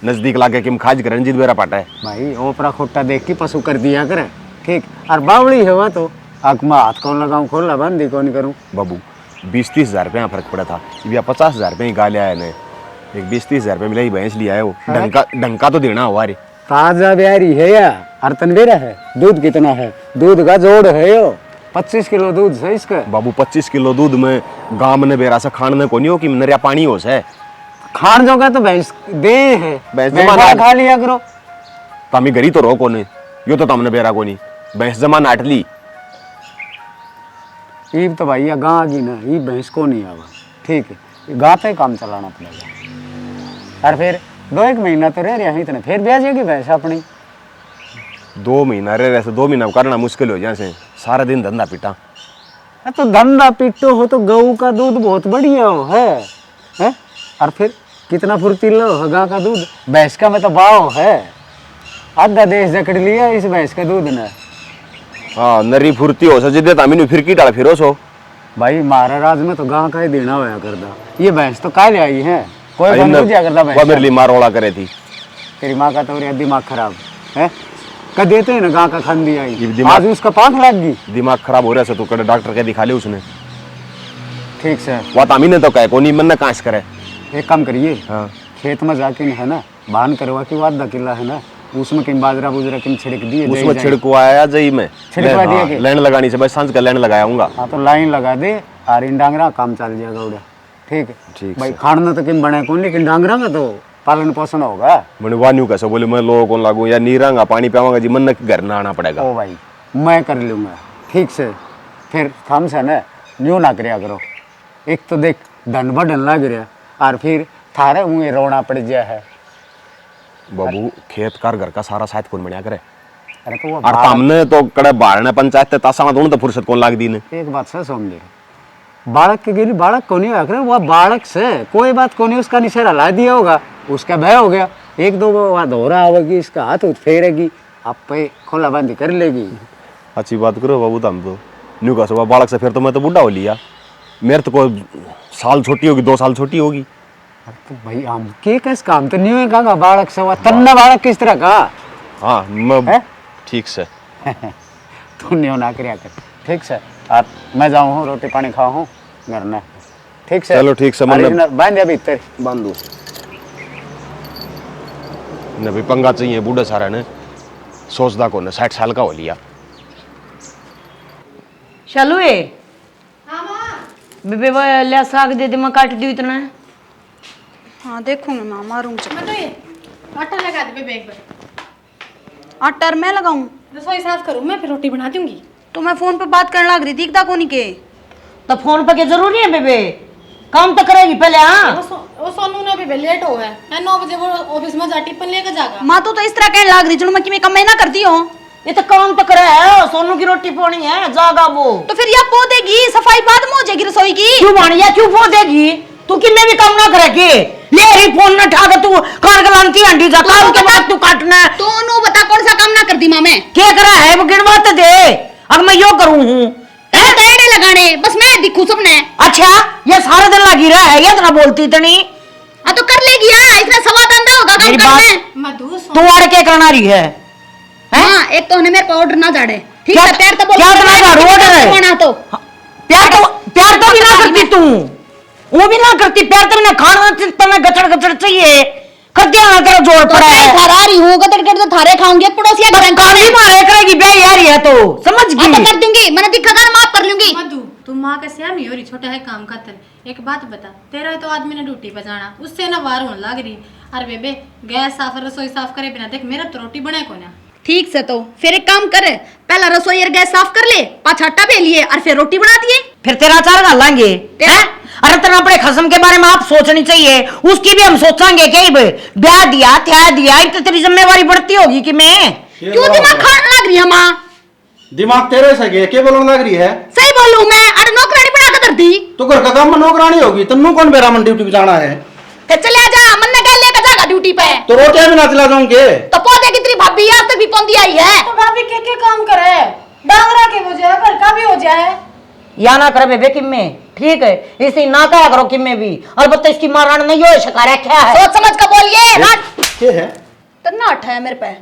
नजदीक लाके किम खाज कर रंजीत बेरा पाटा है भाई ओपरा खोटा देख के पशु कर दिया करे ठीक और बावड़ी है वह तो आंख में हाथ कौन लगाऊं खोल बंद दी कौन करूं बाबू 20-30 हजार रुपये फर्क पड़ा था या 50 हजार रुपये गा लिया है एक 20-30 हजार रुपये मिला ही भैंस लिया है वो डंका तो देना हुआ रे ताजा ब्यारी है या अर्तन बेरा है दूध कितना है दूध का जोड़ है यो 25 किलो दूध है इसका बाबू 25 किलो दूध में गांव में बेरा सा खान में कोनी हो कि नरिया पानी हो से खान जोगा तो भैंस दे है भैंस जमा खा लिया करो तमी घरी तो रो कोने यो तो तमने बेरा कोनी भैंस जमा नाट ली ईब तो भाई गाँ की ना ये भैंस को नहीं आवा ठीक है गाँ पे काम चलाना पड़ेगा और फिर 2-1 महीना तो रह रहा है इतने फिर ब्याह जाएगी भैंस अपनी 2 महीना रह रहे 2 महीना करना मुश्किल हो जाए सारा दिन धंधा पिटा तो धंधा पिटो हो तो गऊ का दूध बहुत बढ़िया हो है और फिर कितना फुर्तीला हो गाँ का दूध भैंस का में तो भाव है आधा देश जकड़ लिया इस भैंस का दूध ने हाँ नरी फुर्ती हो सजे तामी फिर की डाल फिरो सो भाई महाराज में तो गाँव का ही देना होया करदा ये भैंस तो काले आई है कोई पूछा करता वो मेरे लिए मारोड़ा करे थी तेरी माँ का तो दिमाग खराब है कद देते हैं ना गाँव का खान दिया दिमाग आज उसका पांख लग गई दिमाग खराब हो रहा है तो कड़े डॉक्टर के दिखा ले उसने ठीक से वो तामी ने तो कहे कोनी मन कांच करे एक काम करिए हाँ खेत में जाके है ना बांध करवा के आधा किला है ना उसमें किन बाजरा बुजरा किन छिड़क दिए उसमें छिड़कवाया जई में छिड़कवा दिया कि लाइन लगानी से बस सांझ का लाइन लगाऊंगा हाँ तो लाइन लगा दे और इन डांगरा काम चल जाएगा उड़ा ठीक है ठीक भाई खाना तो किन बने कौन लेकिन डांगरा का तो पालन पोषण होगा मैंने वान्यू कैसे बोले मैं लोगों को लागू या नीरांगा पानी पियाऊंगा जी मन घर ना आना पड़ेगा ओ भाई मैं कर लूँगा ठीक से फिर थम से ना न्यू ना करया करो एक तो देख धन बढ़न लग रहा और फिर थारे मुँह रोना पड़ गया है बाबू खेत कार घर का सारा साथ कौन बढ़िया करे अरे तो वो और सामने तो कड़े बाढ़ पंचायत तासा दोनों तो फुर्सत कौन लाग दी ने एक बात से समझे बालक के गिरी बालक को नहीं आकर वह बालक से कोई बात को नहीं उसका निशाना ला दिया होगा उसका भय हो गया 1-2 बार दोहरा आवेगी इसका हाथ फेरेगी आप पे खोला बंदी कर लेगी अच्छी बात करो बाबू तुम तो न्यू का सुबह बालक से फिर तो मैं तो बुढ़ा हो लिया मेरे तो कोई साल छोटी होगी 2 साल छोटी होगी तो भाई हम के कैस काम तो नहीं है कहा बालक से हुआ तन्ना बालक किस तरह का हाँ मैं ठीक से तू नहीं ना कर ठीक से और मैं जाऊँ हूँ रोटी पानी खाऊँ हूँ घर में ठीक से चलो ठीक से मतलब बांध अभी इतर बांधू ने भी पंगा चाहिए बूढ़े सारे ने सोचदा को ने 60 साल का हो लिया चलो ए बेबे ले साग दे दे मैं काट दी इतना हाँ देखूंगी मैं मारूंगी मैं तो ये आटा लगा दे बेबे एक बार आटा मैं लगाऊं रसोई साफ करूं मैं फिर रोटी बना दूंगी तो मैं फोन पे बात करने लग रही थी दिखता कोनी के तो फोन पे क्या जरूरी है बेबे काम तो करेगी पहले हाँ वो सोनू ने भी लेट हो है 9 बजे वो ऑफिस में जा टिफिन लेकर जाएगा माँ तो इस तरह कहने लग रही चलो मैं कि मैं कम ना करती हूँ ये तो काम तो करे है सोनू की रोटी पानी है जागा वो तो फिर यह पो देगी सफाई बाद में हो जाएगी रसोई की क्यों बाणिया क्यों पो देगी तू किन्ने भी काम ना करेगी ले रही फोन ना ठा के तू कार गलांती अंडी जा काम के बाद तू काटना तो नो बता कौन सा काम ना कर दी माँ मैं क्या करा है वो गिनवा तो दे अब मैं यो करूं हूं तेरे लगाने बस मैं दिखूं सबने। अच्छा ये सारा दिन लगी रहा है, ये इतना बोलती इतनी। हाँ तो कर लेगी यार, इतना सवा धंधा होगा काम मेरी करने। मधु तू अड़ के करना रही है हाँ एक तो मेरे पाउडर ना झाड़े, ठीक क्या- है? प्यार तो बोल क्या इतना झाड़ू है? बना तो प्यार तो भी ना करती तू, वो भी ना करती प्यार तो भी ना, खाना तुम्हें गचड़ गचड़ चाहिए, कर दिया ना तेरा जोर पड़ा है। खा रही हूँ गदर कर तो थारे खाऊंगी, पड़ोसिया तो काली मारे करेगी बे यार, ये तो समझ हाँ तो गई। कर दूंगी, मैंने दिखा था माफ कर लूंगी। मधु तू माँ का श्याम ही हो रही, छोटा है काम खातर। एक बात बता, तेरा तो आदमी ने ड्यूटी पर जाना, उससे ना वार होने लग रही। अरे बेबे गैस साफ रसोई साफ करे बिना देख मेरा तो रोटी बने को ना। ठीक से तो फिर एक काम कर, पहला रसोई और गैस साफ कर ले, पाछा आटा भी लिए और फिर रोटी बना दिए। फिर तेरा चार डालेंगे हैं? अरे तेरा अपने खसम के बारे में आप सोचनी चाहिए, उसकी भी हम सोचेंगे कि ब्याह दिया त्या दिया, तो तेरी जिम्मेवारी बढ़ती होगी कि मैं क्यों दिमाग खाने लग रही है माँ? दिमाग तेरे से गए क्या बोलने लग रही है? सही बोलूं मैं? अरे नौकरानी बना कर दी तो घर का काम में नौकरानी होगी, तन्नू कौन बेरा मन ड्यूटी पे जाना है? तो चले जा, मन ने कह लेकर जाएगा ड्यूटी पे। तो रोटियां भी ना चला जाऊंगे। तो पौधे की तेरी भाभी आज तक भी पौंदी आई है। तो भाभी के काम करे, डांगरा के हो जाए, घर का भी हो जाए। या ना करे बेबे किम्मे, ठीक है इसे ना कहा करो किम्मे भी, अलबत्ता इसकी महारानी ने यो शिकारा क्या है। सोच समझ कर बोलिए ना। ये है तो नाट है मेरे पे,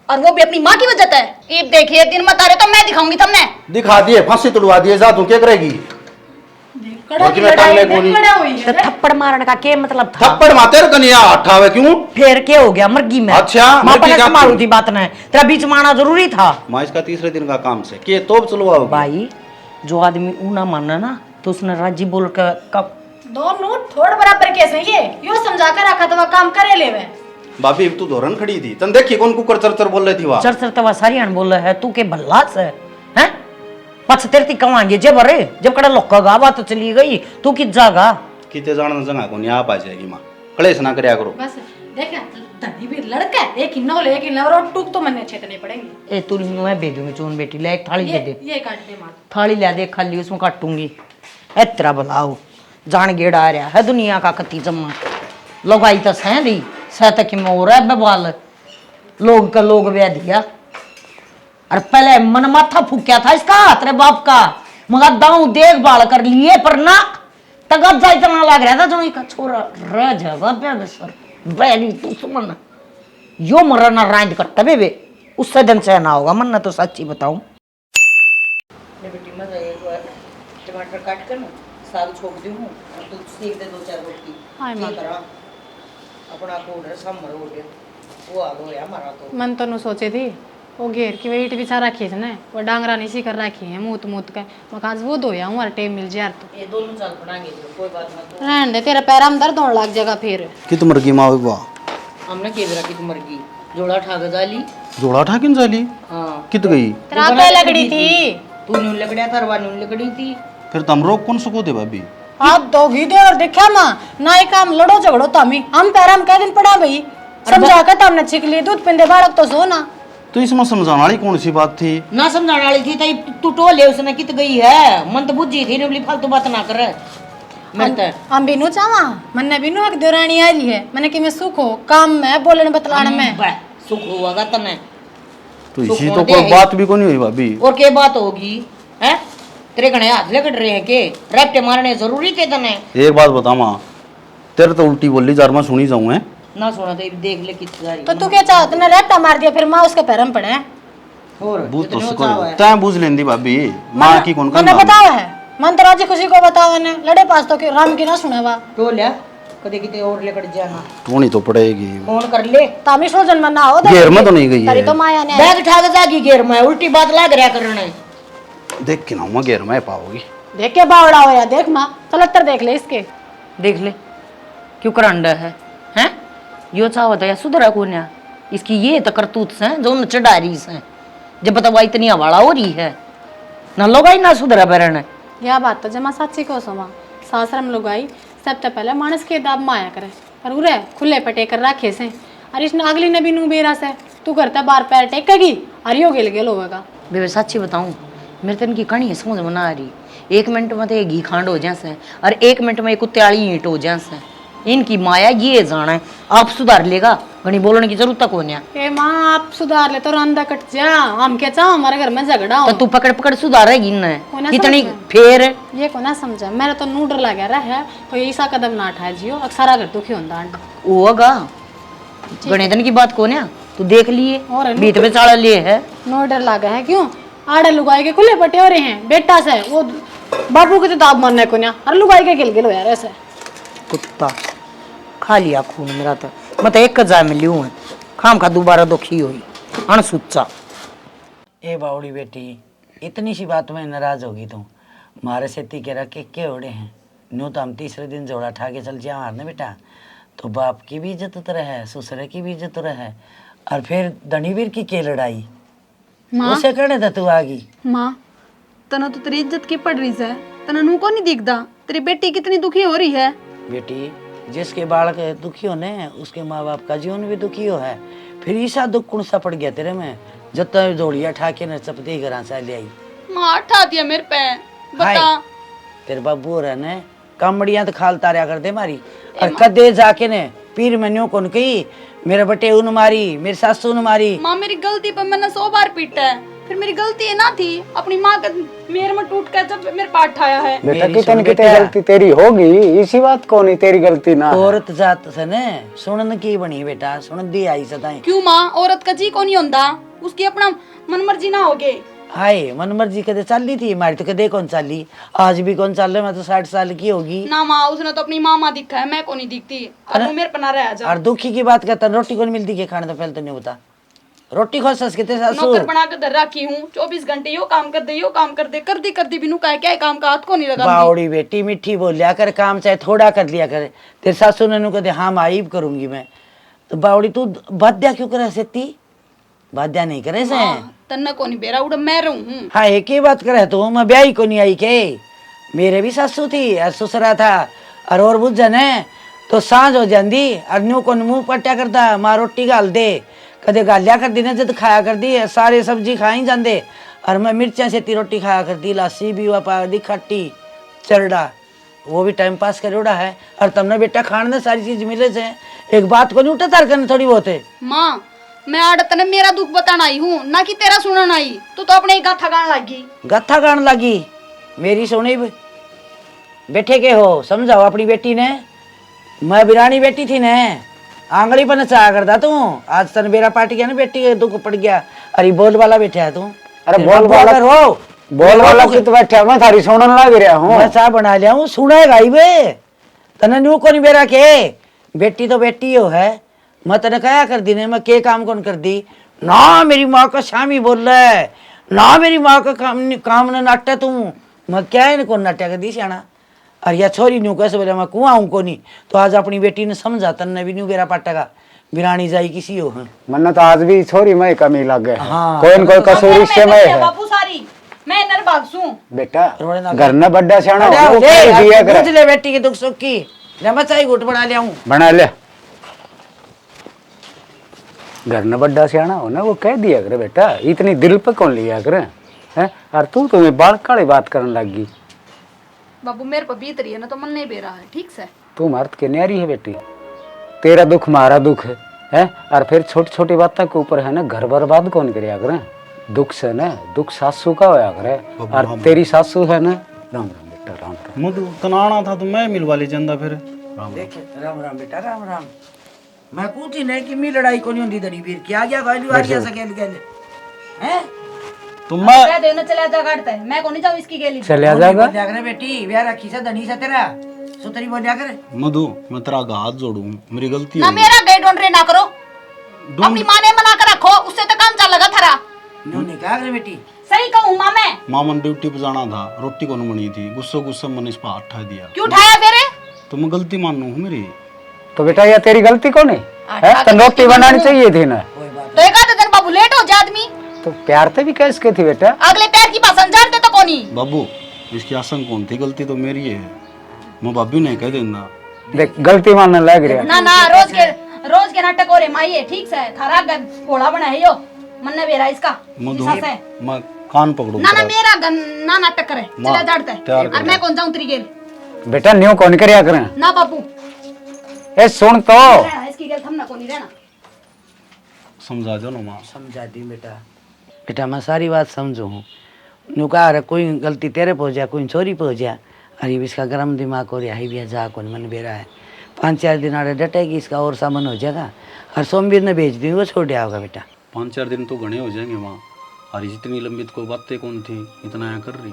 और वो भी अपनी माँ की वजह है। ईद देखिए दिन मत आ रहे तो मैं दिखाऊंगी तुमने। दिखा दिए, फांसी तुड़वा दिए, जा तू क्या करेगी? कड़ा की में लड़ाई टांगने में को नहीं। खड़ा हुई तो है। थप्पड़ मारने का क्या मतलब था? थप्पड़ माते कनिया हटावे क्यों? फिर क्या हो गया मर्गी में? अच्छा, माँ मर्गी पहले का संभालू क्यों? थी बात ने, तेरा बीच में आना जरूरी था। माँ इसका तीसरे दिन का काम से के तो चलवाओ भाई जो आदमी ऊना माना ना तो उसने राजी बोल कर कब दोनों थोड़ा बराबर कैसे ये यो समझा कर रखा तो वह काम करे ले वे। भाभी तू धोरन खड़ी थी, तन देखी कौन कुकर चरचर बोल रही थी वहां। चर तवा सारी अन बोल है, तू के भल्ला से हैं? पछ तेरती कमांगे जब अरे जब कड़ा लोग का बात तो चली गई, तू कित जागा? किते जान जगह को नहीं आप आ जाएगी माँ, कलेश ना करया करो। बस देखा धनी भी लड़का है, एक ही नौ ले, एक ही नौ टूक तो मन्ने छेतने पड़ेंगे। ए तू मैं भेजूंगी चून बेटी, ले एक थाली दे दे, ये काट दे माँ। थाली ले दे खाली, उसमें काटूंगी। ए तेरा भलाओ जान गेड़ा आ रहा है दुनिया का कत्ती जम्मा, लोग आई तो सह दी सह तक कि मोर है बवाल, लोग का लोग ब्याह दिया। और पहले मन माथा फूक्या था इसका तेरे बाप का, मगर दाऊ देखभाल कर लिए पर ना तगजा इतना लग रहा था जो एक छोरा रह जाएगा बेसर बैली तू सुमन यो मरना रांद कट्टा बे उससे दिन से ना होगा मन ना, तो सच्ची बताऊं बेटी मैं एक बार टमाटर काट कर ना साग छोड़ दूं और तू सेक दे 2-4 रोटी। हाय मां अपना कोड सामर हो गया वो आ गया हमारा तो। मन तो नु सोचे थी वो घेर की वेट बिछा रखी है ना, वो डांगरा नीसी कर रखी है मूत मूत के, मकाज वो धोया हूँ हर टाइम मिल जाए तो ये दोनों चाल पड़ाएंगे कोई बात ना, रहने दे, तेरा पैर में दर्द होने लग जाएगा फिर। कि तुम मर्गी माँ हुआ हमने केवरा की तुम मर्गी जोड़ा ठाक जाली। जोड़ा ठा किन जाली हाँ कित गई? तेरा क्या लगड़ी थी? तू न्यू लगड़िया तरवा न्यू लगड़ी थी। फिर तुम रोक कौन सको दे भाभी? आप दोगी दे और देखा माँ ना एक काम लड़ो झगड़ो तो हम पैरा में कह दिन पड़ा भाई समझा कर तो हमने छिक लिए दूध पिंदे बालक तो सो ना। तो इसमें समझाने वाली कौन सी बात थी? ना समझाने वाली थी तई तू टोले उसने कित गई है, मन तो बुझी थी निबली फालतू बात ना करे। मैं तो हम बिनु चावा मन्ने बिनु एक देरानी आ रही है, मैंने कि मैं सुख हो काम में बोलने बतलाने में सुख होगा तने तो इसी तो कोई बात भी को नहीं हुई भाभी। और क्या बात होगी हैं? तेरे घने हाथ लगड़ रहे हैं के रैप्टे मारने जरूरी थे तने? एक बात बता माँ, तेरे तो उल्टी बोली जार मैं सुनी जाऊं है ना सुना तो देख ले कितनी सारी। तो तू क्या चाहता तूने रेटा मार दिया फिर माँ उसके पैर में पड़े और बूझ तो जितने सको चाव है। तैं बूझ लेंदी भाभी, माँ की कौन मैंने करना? बतावा है मन तो राजी खुशी को बतावा ने लड़े पास तो राम की ना सुनेवा तो लिया कदे किते और लेकर जाना टोनी तो पड़ेगी। फोन कर ले तामी सो जन्म ना हो घेर में तो नहीं गई तरी है। तो माया ने बैग ठाक जागी घेर में उल्टी बात लाग रहा करने। देख के ना मैं घेर में पाओगी। देख के बावड़ा हो या देख माँ चलत्तर देख ले इसके देख ले क्यों करंडा है हैं? यो चाहत है सुधरा कोन्या इसकी ये तो करतूत से जो न चढ़ा रही से जब बतावा इतनी हवाड़ा हो रही है ना लोगाई ना सुधरा बैरण है। यह बात तो जमा सच्ची को सोमा सासरम लुगाई सबसे पहले मानस के दाब माया करे पर उरे खुले पटे कर रखे से अरे इसने अगली नबी नु बेरा से तू करता बार पैर टेकेगी अरे यो गिल गेल होगा। बेबे सच्ची बताऊं मेरे तो इनकी कहानी समझ में ना आ रही, 1 मिनट में तो घी खांड हो जाए और 1 मिनट में एक कुत्याली ईंट हो जाए इनकी माया ये जाना है। आप सुधार लेगा, घनी बोलने की जरूरत को नहीं। ए माँ आप सुधार ले तो रंदा कट जा, हम क्या चाह हमारे घर में झगड़ा हो। तो तू पकड़ पकड़ सुधारेगी इन्हें होना कितनी समझ में। फेर ये को ना समझा, मेरा तो नूडर लगा रहा है, कोई ऐसा कदम ना उठाए जियो, अक्सरा घर दुखी होता है। होगा गणे दिन की बात को ना तू देख लिए और बीत में चाड़ा लिए है। नूडर लगा है क्यों, आड़े लुगाई के खुले पटे हो रहे हैं, बेटा से वो बाबू के तो आप मानने को ना, और लुगाई के गिल गिल हो यार ऐसे। कुत्ता खा लिया खून मेरा तो, मैं तो एक कजा में लियूं खाम खा दोबारा दुखी हुई अनसुच्चा। ए बावड़ी बेटी, इतनी सी बात में नाराज होगी तुम? मारे से ती के रखे के ओढ़े हैं न्यू तो हम तीसरे दिन जोड़ा ठा के चल जा मारने बेटा, तो बाप की भी इज्जत उतर है, ससुरे की भी इज्जत उतर है, और फिर धनीवीर की के लड़ाई माँ उसे करने था तू आगी। माँ तना तो तेरी इज्जत की पड़ रही है, तना नू को नहीं दिखता तेरी बेटी कितनी दुखी हो रही है। बेटी जिसके बालक दुखी होने उसके माँ बाप का जीवन भी दुखी हो है, फिर ईसा दुख कौन सा पड़ गया तेरे में जब तक जोड़िया ठाके न चपती घर से ले आई। माँ ठा दिया मेरे पे बता। तेरे बाबू रहे ने कामड़ियां तो खाल तारिया कर दे मारी, और कदे जाके ने पीर मैन्यो कौन कही मेरे बटे उन मारी, मेरी सासू ने मारी। माँ मेरी गलती पर मैंने 100 बार पीटा है, फिर मेरी गलती है ना थी, अपनी माँ का मेरे में टूट कर जब मेरे पाट ठाया है। बेटा कितनी कितनी गलती तेरी होगी, इसी बात को नहीं तेरी गलती ना। औरत जात से ने सुनन की बनी बेटा, सुनन दी आई सदाई। क्यों माँ, औरत का जी को नहीं होता, उसकी अपना मन मर्जी ना होगे। हाय मन मर्जी कदे चाली थी हमारी, तो कदे कौन चाली, आज भी कौन चाल रहा, मैं तो 60 साल की होगी ना माँ, उसने तो अपनी मामा दिखा है, मैं को नहीं दिखती, अब वो मेरे पना रह जा। और दुखी की बात करता रोटी कौन मिलती के खाने तो पहले तो नहीं बता, रोटी खो सस के सासू नौकर बना कर धर रखी हूँ, 24 घंटे यो काम कर दे, यो काम कर दे, कर दी बिनु का क्या काम का हाथ को नहीं लगा। बावड़ी बेटी मिठी बोलिया कर, काम चाहे थोड़ा कर लिया करे, तेरे सासू ने कहते हाँ माई करूंगी मैं, तो बावड़ी तू बाध्या क्यों करे सकती, बाध्या नहीं करे से तन्ना को नहीं बेरा उड़ा मैं रहूं। हाँ एक ही बात करे तू, मैं ब्याही को नहीं आई के, मेरे भी सासू थी और ससुरा था, और बुझ जाने तो सांझ हो जाती, और न्यू को मुंह पट्टा करता, माँ रोटी गाल दे, कदे गालिया कर दी ना जब खाया कर दी, सारे सब्जी खा ही जाते, और मैं मिर्चा से ती रोटी खाया करती, लासी भी पा दी खट्टी चरड़ा, वो भी टाइम पास कर उड़ा है, और तुमने बेटा खाने सारी चीज मिले से एक बात को नहीं उठा तार करने थोड़ी बहुत है। माँ मैं आड़त ने मेरा दुख बताना आई हूँ, ना कि तेरा सुनन आई, तो अपने ही गाथा गान लगी। गाथा गान लगी मेरी सोनी बैठे के हो, समझाओ अपनी बेटी ने, मैं बिरानी बेटी थी ने, आंगली पर नचा करता तू, आज तन बेरा पार्टी गया ना बेटी के दुख पड़ गया, अरे बोल वाला बैठा है तू, अरे बोल वाला हो, बोल वाला की तो बैठा, मैं थारी सुनन लग रहा हूँ, मैं चाह बना लिया हूँ, सुनेगा ही बे तने न्यू को नहीं बेरा के, बेटी तो बेटी हो है, मैं तने कहा कर दी ने, मैं के काम कौन कर दी ना, मेरी माँ का शामी बोल रहा है ना, मेरी माँ का काम न नाटा तू, मैं क्या है कौन नाट्या कर दी सियाना, और या छोरी न्यू कैसे बोला मैं कुआं हूँ को नहीं, तो आज अपनी बेटी ने समझा तन्ने भी न्यू बेरा पाटा का बिरानी जाई किसी हो है। मन्ना तो आज भी छोरी में कमी लग गए, हाँ। कोई न कोई कसूर इससे में है। बापू सारी मैं नर भागसू बेटा घर में बड्डा सियाना अरे हो, ले, वो यार, दिया करे। पूछ ले बेटी के दुख सुख की, मैं चाय घुट बना लिया हूँ, बना ले, घर में बड्डा सियाना हो ना, वो कह दिया करे बेटा, इतनी दिल पे कौन लिया करे हैं, और तू तुम्हें बाल काली बात करने लगी। बाबू मेरे पर बीत रही है ना, तो मन नहीं बेरा है, ठीक से तू मर्द के न्यारी है बेटी, तेरा दुख हमारा दुख है, और फिर छोटी छोटी बातों के ऊपर है ना घर बर्बाद कौन करिया करे, दुख से ना दुख सासू का होया करे, और तेरी सासू है ना, राम राम बेटा राम राम। मधु तनाना था तो मैं मिलवा ले चंदा फिर। देखे राम राम बेटा राम राम, मैं पूछी नहीं कि मी लड़ाई को नहीं होती दड़ी वीर क्या गया गाली वाली ऐसा क्या लिया हैं, तो मैं कह दे ना चला जा काटता है, मैं को नहीं जाऊँ इसकी गेली। चलिया जाएगा बोलिया करे बेटी ब्याह रखी से धनी से तेरा सुतरी बोलिया करे, मधु मैं तेरा हाथ जोड़ू, मेरी गलती ना है। मेरा गए डोंडरे ना करो, अपनी माँ ने मना कर रखो, उससे तो काम चल लगा थारा। न्योने कहा करे बेटी सही कहूँ माँ मैं, मामन ड्यूटी पे जाना था, रोटी को बनी थी, गुस्से गुस्से मैंने इस पर हाथ उठा दिया, क्यों उठाया मेरे? तो मैं गलती मानू हूँ मेरी। तो बेटा ये तेरी गलती कौन है, तो रोटी बनानी चाहिए थी ना, तो एक आधे दिन बाबू लेट हो जा आदमी, तो प्यार से भी कैसे थी बेटा, अगले पैर की भाषण जानते तो कोनी। बाबू इसकी आशंका कौन थी, गलती तो मेरी है, मैं भाभी नहीं कह देना। देख गलती मानने लग रहा ना ना रोज के नाटक हो रहे माई है, ठीक से थारा घोड़ा बना है यो मन ने बेरा इसका मधु हिस्सा से। मैं कान पकड़ू ना ना मेरा गन ना नाटक करे, चला जाड़ता है, तैयार कर और मैं कौन जाऊं तेरी गेल, बेटा न्यू कौन करिया करे, ना बाबू ए सुन तो इसकी गल थमना को नहीं रहना। समझा दो ना माँ। समझा दी बेटा। बेटा मैं सारी बात समझू हूँ। नु कहा रे कोई गलती तेरे पे हो जाए, कोई चोरी पे हो जाए, अरे इसका गर्म दिमाग हो रहा है, जा कौन मन बेरा है। 5-4 दिन आड़े डटेगी, इसका और सामान हो जाएगा और सोमवीर ने भेज दी, वो छोड़ दिया होगा बेटा। 5-4 दिन तो घने हो जाएंगे माँ। अरे जितनी लंबी तो कोई बातें कौन थी, इतना यहाँ कर रही।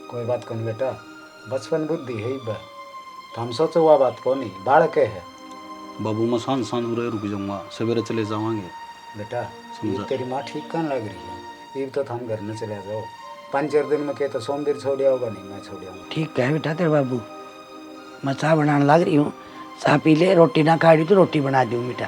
कोई बात कौन बेटा, बचपन बुद्धि है बा, तो हम सोचो हुआ बात कौन ही बालक है। बाबू मैं सांझ सांझ उरे रुक जाऊंगा, सवेरे चले जावांगे। बेटा समझा। तेरी माँ ठीक कहाँ लग रही है, ये तो हम घर में चले जाओ। 5-4 दिन में कहते सोमवीर छोड़िया होगा, नहीं मैं छोड़िया हूँ। ठीक है बेटा तेरे बाबू, मैं चाय बनाने लग रही हूँ, चाय पी ले, रोटी ना खा रही तो रोटी बना दूँ बेटा।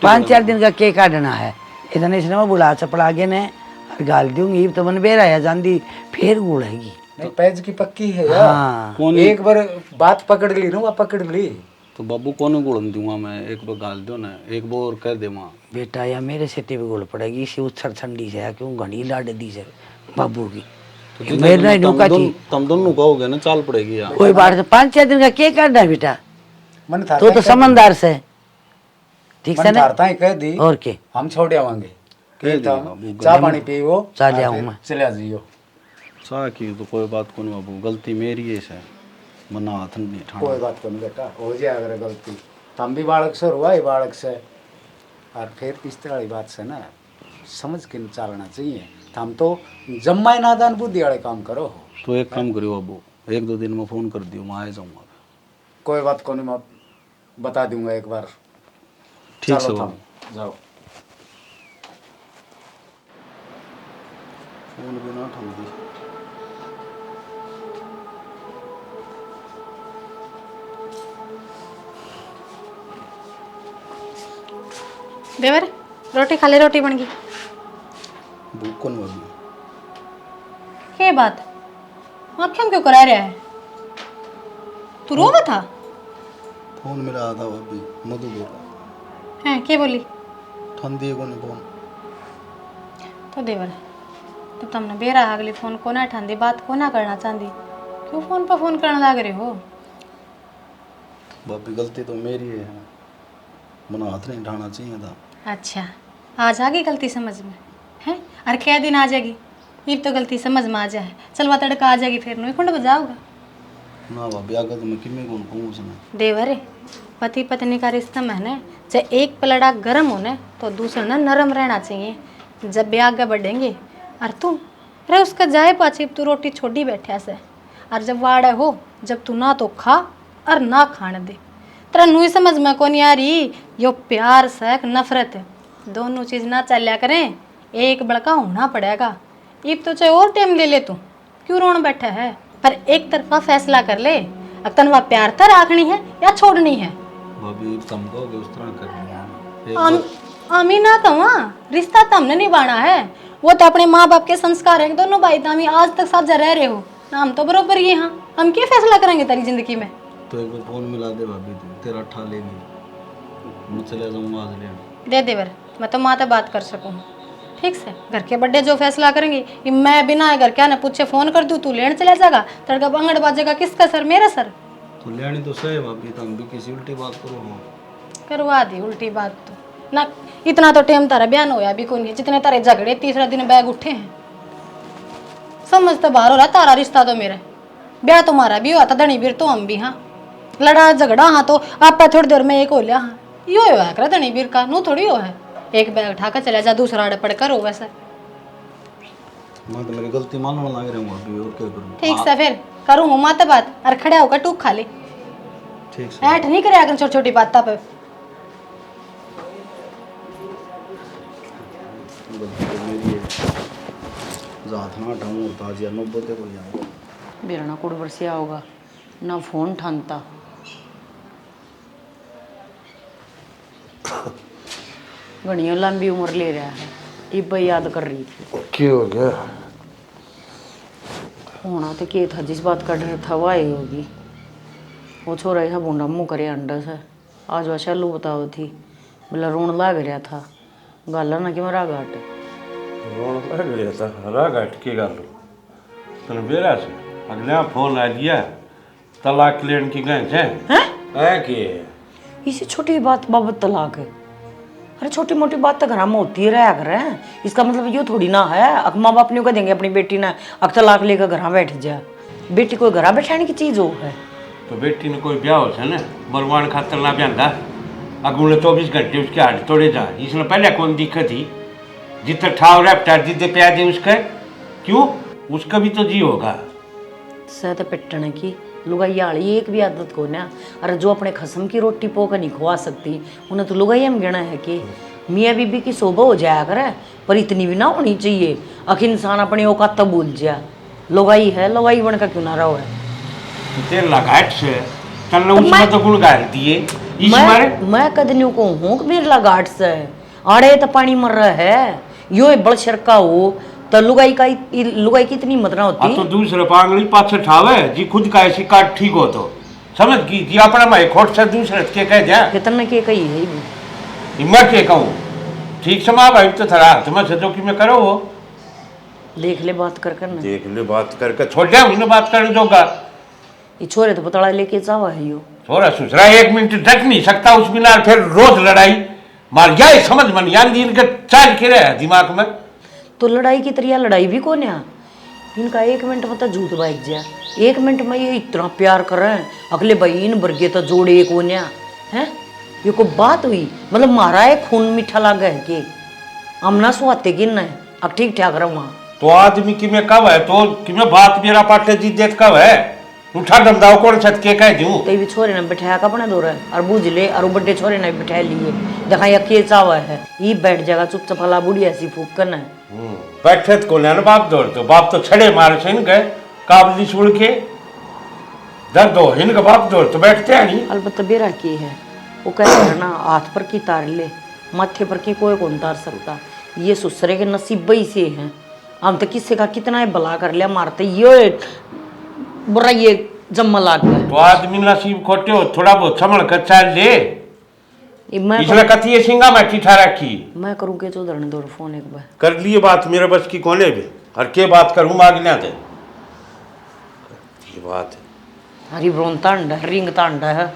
5-4 दिन का केक काटना है, इतने इसने मैं बुला चपड़ा के ने और गाल दूंगी तो मन बेरा है जानी फिर गुड़ेगी। नहीं पैज की पक्की है यार। हाँ एक बार बात पकड़ ली ना, वह पकड़ ली तो बाबू कौन गुड़न दूंगा मैं, एक बार गाल दो ना, एक बार और कह दे माँ। बेटा या मेरे से भी गुड़ पड़ेगी, इसी उछर ठंडी से क्यों घनी लाड दी से बाबू की तो मेरे नहीं ढूंढा थी। तुम दोनों कहोगे ना चाल पड़ेगी यार। कोई बात नहीं, 5-4 दिन का केक काटना है बेटा, मन था तो समझदार से ठीक से ना। ही कह दी और के हम छोड़ आवांगे, कह दी बाबू। चाय पानी पी वो चले आऊँ मैं। चले आ जाइयो। सा की तो कोई बात कौन बाबू, गलती मेरी है से, मना हाथ नहीं ठाना। कोई बात कौन बेटा, हो जाए अगर गलती, हम भी बालक से हुआ ही बालक से। और फिर इस तरह की बात से ना समझ के चलना चाहिए। हम तो जम्मा नादान बुद्धि वाले काम करो। तो एक काम करियो बाबू, 1-2 दिन में फोन कर दियो, मैं आ जाऊंगा। कोई बात को नहीं, मैं बता दूंगा एक बार। ठीक से चलो बाबू। तुम जाओ। फोन भी ना उठाऊं दी। देवर रोटी खा ले, रोटी बन गई। भूख कौन बाबू। के बात आँखें क्यों करा रहा है, तू रोवा था? फोन मिला था भाभी, मधु बोला हैं के बोली? ठंडी को नहीं फोन। तो देवर तो तुमने बेरा अगली फोन को ना ठांदी, बात को ना करना चाहती, क्यों फोन पर फोन करने लग रहे हो? भाभी गलती तो मेरी है, मना हाथ नहीं उठाना चाहिए था। अच्छा आ जाएगी गलती समझ में है, और क्या दिन आ जाएगी, ये तो गलती समझ में आ जाए, चलवा तड़का आ जाएगी, फिर नहीं कुंड बजाओगा ना भाभी, आगे तो मैं किमें कौन कहूँ उसने। देवर पति पत्नी का रिश्ता में है जब एक पलड़ा गर्म होने तो दूसरा ना नरम रहना चाहिए। जब भी आगे बढ़ेंगे और तू रे उसका जाए पाछे तू रोटी छोड़ी बैठा से, और जब वाड़े हो जब तू ना तो खा और ना खाने दे, तेरा नू समझ में कौन यार यो प्यार से नफरत है, दोनों चीज़ ना चलिया करें, एक बड़का होना पड़ेगा। इब तो चाहे और टाइम ले ले, तू क्यों रोन बैठा है, पर एक तरफा फैसला कर ले, अब तनवा प्यार तर आखनी है या छोड़नी है। भाभी तुम कहोगे उस तरह करनी है। अमीना तो वहाँ रिश्ता तो हमने निभाना है, वो तो अपने माँ बाप के संस्कार हैं, दोनों भाई तो हम आज तक साथ रह रहे हो ना, हम तो बरोबर ही हाँ, हम क्या फैसला करेंगे तेरी जिंदगी में। तो एक बार फोन मिला दे भाभी, तू तेरा ठा लेगी, मैं चले जाऊँगा आज लेने। दे देवर, मैं तो माँ से बात कर सकूँ ठीक से, घर के बड़े जो फैसला करेंगे ये मैं बिना घर क्या ना पूछे फोन कर दूँ, तू लेने चला जाएगा, तड़का बंगड़ बाजेगा किसका सर, मेरा सर। तो लेनी तो सही भाभी, तुम भी किसी उल्टी बात करो हो। करवा दी उल्टी बात तो ना, इतना तो टाइम तारा बयान होया भी कोई नहीं, जितने तारे झगड़े तीसरा दिन बैग उठे हैं, समझ तो बाहर हो रहा तारा रिश्ता तो मेरा, ब्याह तुम्हारा भी हुआ था धनी बीर तो हम भी, हाँ लड़ा झगड़ा हाँ तो आप थोड़ी देर में एक हो लिया, हाँ यो होया कर धनी बीर का नू थोड़ी हो है, एक बैग उठा कर चला जा दूसरा अड़ पड़ कर हो वैसे। मैं तो मेरी गलती मानने लग रहा हूँ अभी, और क्या करूँ। ठीक से फिर करूँ हूँ माता बात, और खड़ा होकर टूक खा ले, ठीक से ऐठ नहीं करे अगर छोटी छोटी बात पे। गलती तो मेरी है, जात ना उठाऊँ ताज या नब्बते को जाऊँ। मेरा ना कुड़ बरसिया होगा ना, फोन ठानता घड़ियों लंबी उम्र ले रहा है, इब याद कर रही थी। क्या हो गया? होना तो क्या था, जिस बात का डर था वह आई होगी। वो छोरा ऐसा बूंदा मुँह करे अंडा से, आज वह चालू बताओ थी, बोला रोन लाग रहा था, गाला ना कि मेरा घाट रोन लग गया था, राघाट की गल तन बेरा से अगले फोन आ दिया, तलाक लेन की गए थे है के इसी छोटी बात बाबत तलाक है। अरे छोटी मोटी बात तो घर में होती ही रहा कर है। इसका मतलब ये थोड़ी ना है अक माँ बाप नहीं कह देंगे अपनी बेटी ने अक तलाक लेकर घर बैठ जा। बेटी कोई घर बैठाने की चीज हो है। तो बेटी ने कोई ब्याह हो से ना मरवान खातर ना ब्यादा अगले 24 घंटे उसके हाथ तोड़े जा। इसने पहले कौन दिक्कत थी जितना ठाव रैप्टा जिद्दे प्यार दे उसका क्यों उसका भी तो जी होगा। सत पिटने की लुगाई आली एक भी आदत को ना। अरे जो अपने खसम की रोटी पो कर नहीं खुआ सकती उन्हें तो लुगाई हम गिना है कि मियाँ बीबी की शोभा हो जाया करे पर इतनी भी ना होनी चाहिए अख इंसान अपने औकात तो भूल जा। लुगाई है लुगाई बन का क्यों ना रहो है। तेरे लगाट से चलने उसमें तो गुण गाल दिए इस मारे मैं कदनियों को हूँ कि मेरे लगाट से आड़े तो पानी मर रहा है यो बड़ शरका हो तो लुगाई की इतनी मत ना होती। तो दूसरे पांगली पाछे ठावे जी खुद का ऐसी काट ठीक हो तो समझ की जी अपना मैं खोट से दूसरे के कह जा कितने के कही है हिम्मत के कहूँ ठीक समा भाई तो थरा तुम्हें सजो कि मैं करो वो देख ले बात कर करना देख ले बात करके छोड़ जा उन्हें बात करने जोगा ये छोरे तो पतला लेके जावा है यो छोरा सुसरा 1 मिनट डट नहीं सकता उस बिना फिर रोज लड़ाई मार जाए समझ मन यान दिन के चाल के रहे दिमाग में तो लड़ाई की तरिया लड़ाई भी कौन है इनका 1 मिनट में तो झूठ बाइक जा 1 मिनट में ये इतना प्यार कर रहे हैं अगले भाई इन बर्गे तो जोड़े कौन है ये को बात हुई मतलब मारा है खून मीठा लगा है कि हमना सुहाते गिन है अब ठीक ठाक रहा वहाँ तो आदमी कि मैं कब है तो कि मैं बात मेरा पाटे जी देख कब है उठा दमदाओ कौन छत के कह दूं तो भी छोरे ने बिठाया कपने दो रहा है और बूझ ले और बड्डे छोरे ने बिठा लिए देखा ये के चावा है ये बैठ जाएगा चुपचाप हला बुढ़ी ऐसी फूक करना है बैठे को ना बाप दौड़ तो बाप तो छड़े मारे से इनके काबली सुड़ के दर्द हो इनका बाप दौड़ तो बैठते हैं नहीं अलबत्ता बेरा की है वो कहते हैं ना हाथ पर की तार ले माथे पर की कोई कौन तार सकता ये सुसरे के नसीब ही से हैं हम तो किसी का कितना भला कर लिया मारते ये बुरा ये जम्मा लाग गया तो आदमी नसीब खोटे हो थोड़ा बहुत समझ कर चाल ले इसलिए कथी ये सिंगा में ठिठा रखी मैं करूँ के तो धरने दो फोन एक बार कर लिए बात मेरे बस की कोने भी और के बात करूँ मांगना थे ये बात है हरी ब्रोन तांडा रिंग तांडा है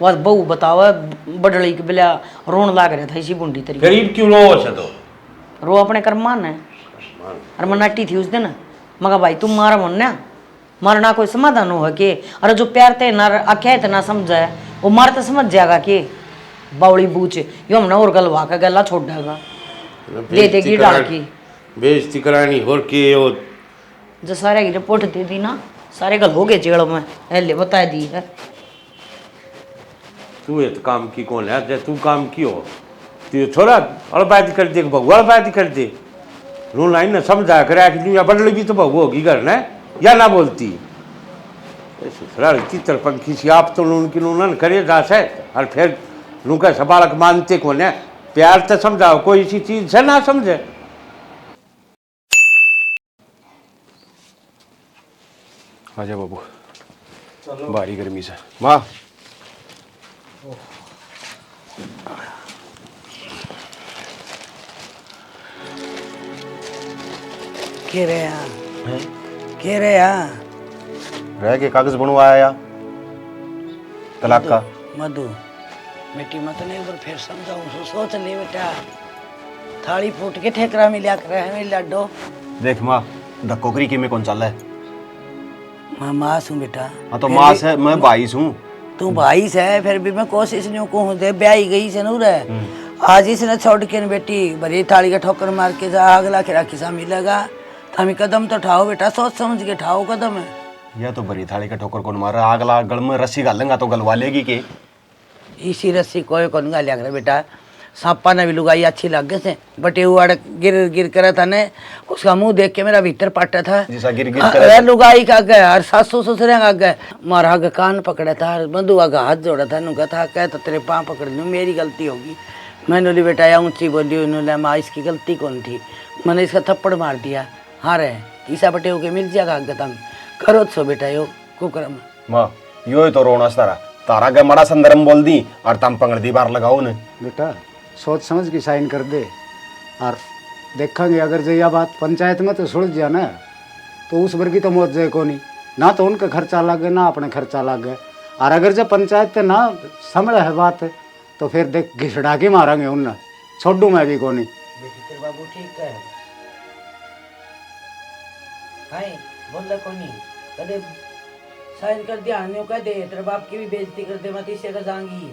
वह बहू बतावा बडड़ी के बिला रोन लाग रहा था इसी बुंडी तरीके गरीब क्यों रो से तो रो अपने कर्मान है और मनाटी थी उस दिन मगा भाई तुम मारा मन ना मारना कोई समाधान हो के अरे जो प्यार ते ना आख्या इतना समझा है वो मार तो समझ जाएगा कि बावड़ी बूच यो हमने और गलवा का गला छोड़ देगा ले देगी डाल की बेइज्जती करानी और के वो जो सारे की रिपोर्ट दे दी ना सारे गल हो गए जेल में ले बता दी है तू ये तो काम की कौन है तू काम की हो तू छोरा अड़बाजी कर दे बहू अड़बाजी कर दे रू लाइन ने समझा कर या बदली भी तो बहू होगी घर ने या ना बोलती चित्र पंखी सी आप तो उनकी लून करे जा से और फिर लू का सबालक मानते कौन है प्यार तो समझाओ कोई इसी चीज से ना समझे आजा बाबू भारी गर्मी से माँ के रे के रे रह के कागज बनवाया तलाक का मधु बेटी मत नहीं एक बार फिर समझाऊं सोच ले बेटा थाली फूट के ठेकरा मिला कर है लाडो देख माँ धक्कोकरी की में कौन चल है मैं मास हूँ बेटा हाँ तो माँ से मैं भाई हूँ तू भाई से फिर भी मैं कोशिश नहीं कहूँ दे ब्याही गई से नूर है आज इसने छोड़ के बेटी भरी थाली का ठोकर मार के जा अगला खिरा खिसा मिलेगा थमी कदम तो ठाओ बेटा सोच समझ के ठाओ कदम है यह तो भरी थाली का ठोकर कौन मार रहा अगला गल में रस्सी गालेंगा तो गलवा लेगी के इसी रस्सी कोई कौन गालिया करे बेटा सांपा ने भी लुगाई अच्छी लग गए थे बटे हुआ गिर गिर कर था ने उसका मुंह देख के मेरा भीतर पाटा था जैसा गिर गिर कर लुगाई का गया और सासू ससुरे का गया मारा का कान पकड़ा था बंधुआ का हाथ जोड़ा था नुका था कह तो तेरे पाँव पकड़ लूँ मेरी गलती होगी मैंने ली बेटा ऊँची बोली उन्होंने माँ इसकी गलती कौन थी मैंने इसका थप्पड़ मार दिया हाँ रे ईसा बटे होके मिल जाएगा आगे तम करो सो बेटा यो कुकरम माँ यो तो रोना तारा तारा के मड़ा संदर्भ बोल दी और तम पकड़ दी बार लगाओ ने बेटा सोच समझ के साइन कर दे और देखेंगे अगर जो यह बात पंचायत में तो सुलझ जाए ना तो उस वर्गी तो मौत जाए को नहीं ना तो उनका खर्चा लगे ना अपने खर्चा लगे और अगर जब पंचायत ना संभल है बात तो फिर देख घिसड़ा के मारेंगे उन्हें, छोड़ू मैं भी कोनी। बेटी तेरे बाबू ठीक है हाय बोल कोनी कदे साइन कर दिया न्यू कह दे तेरे बाप की भी बेइज्जती कर दे मत इसे का जाएंगी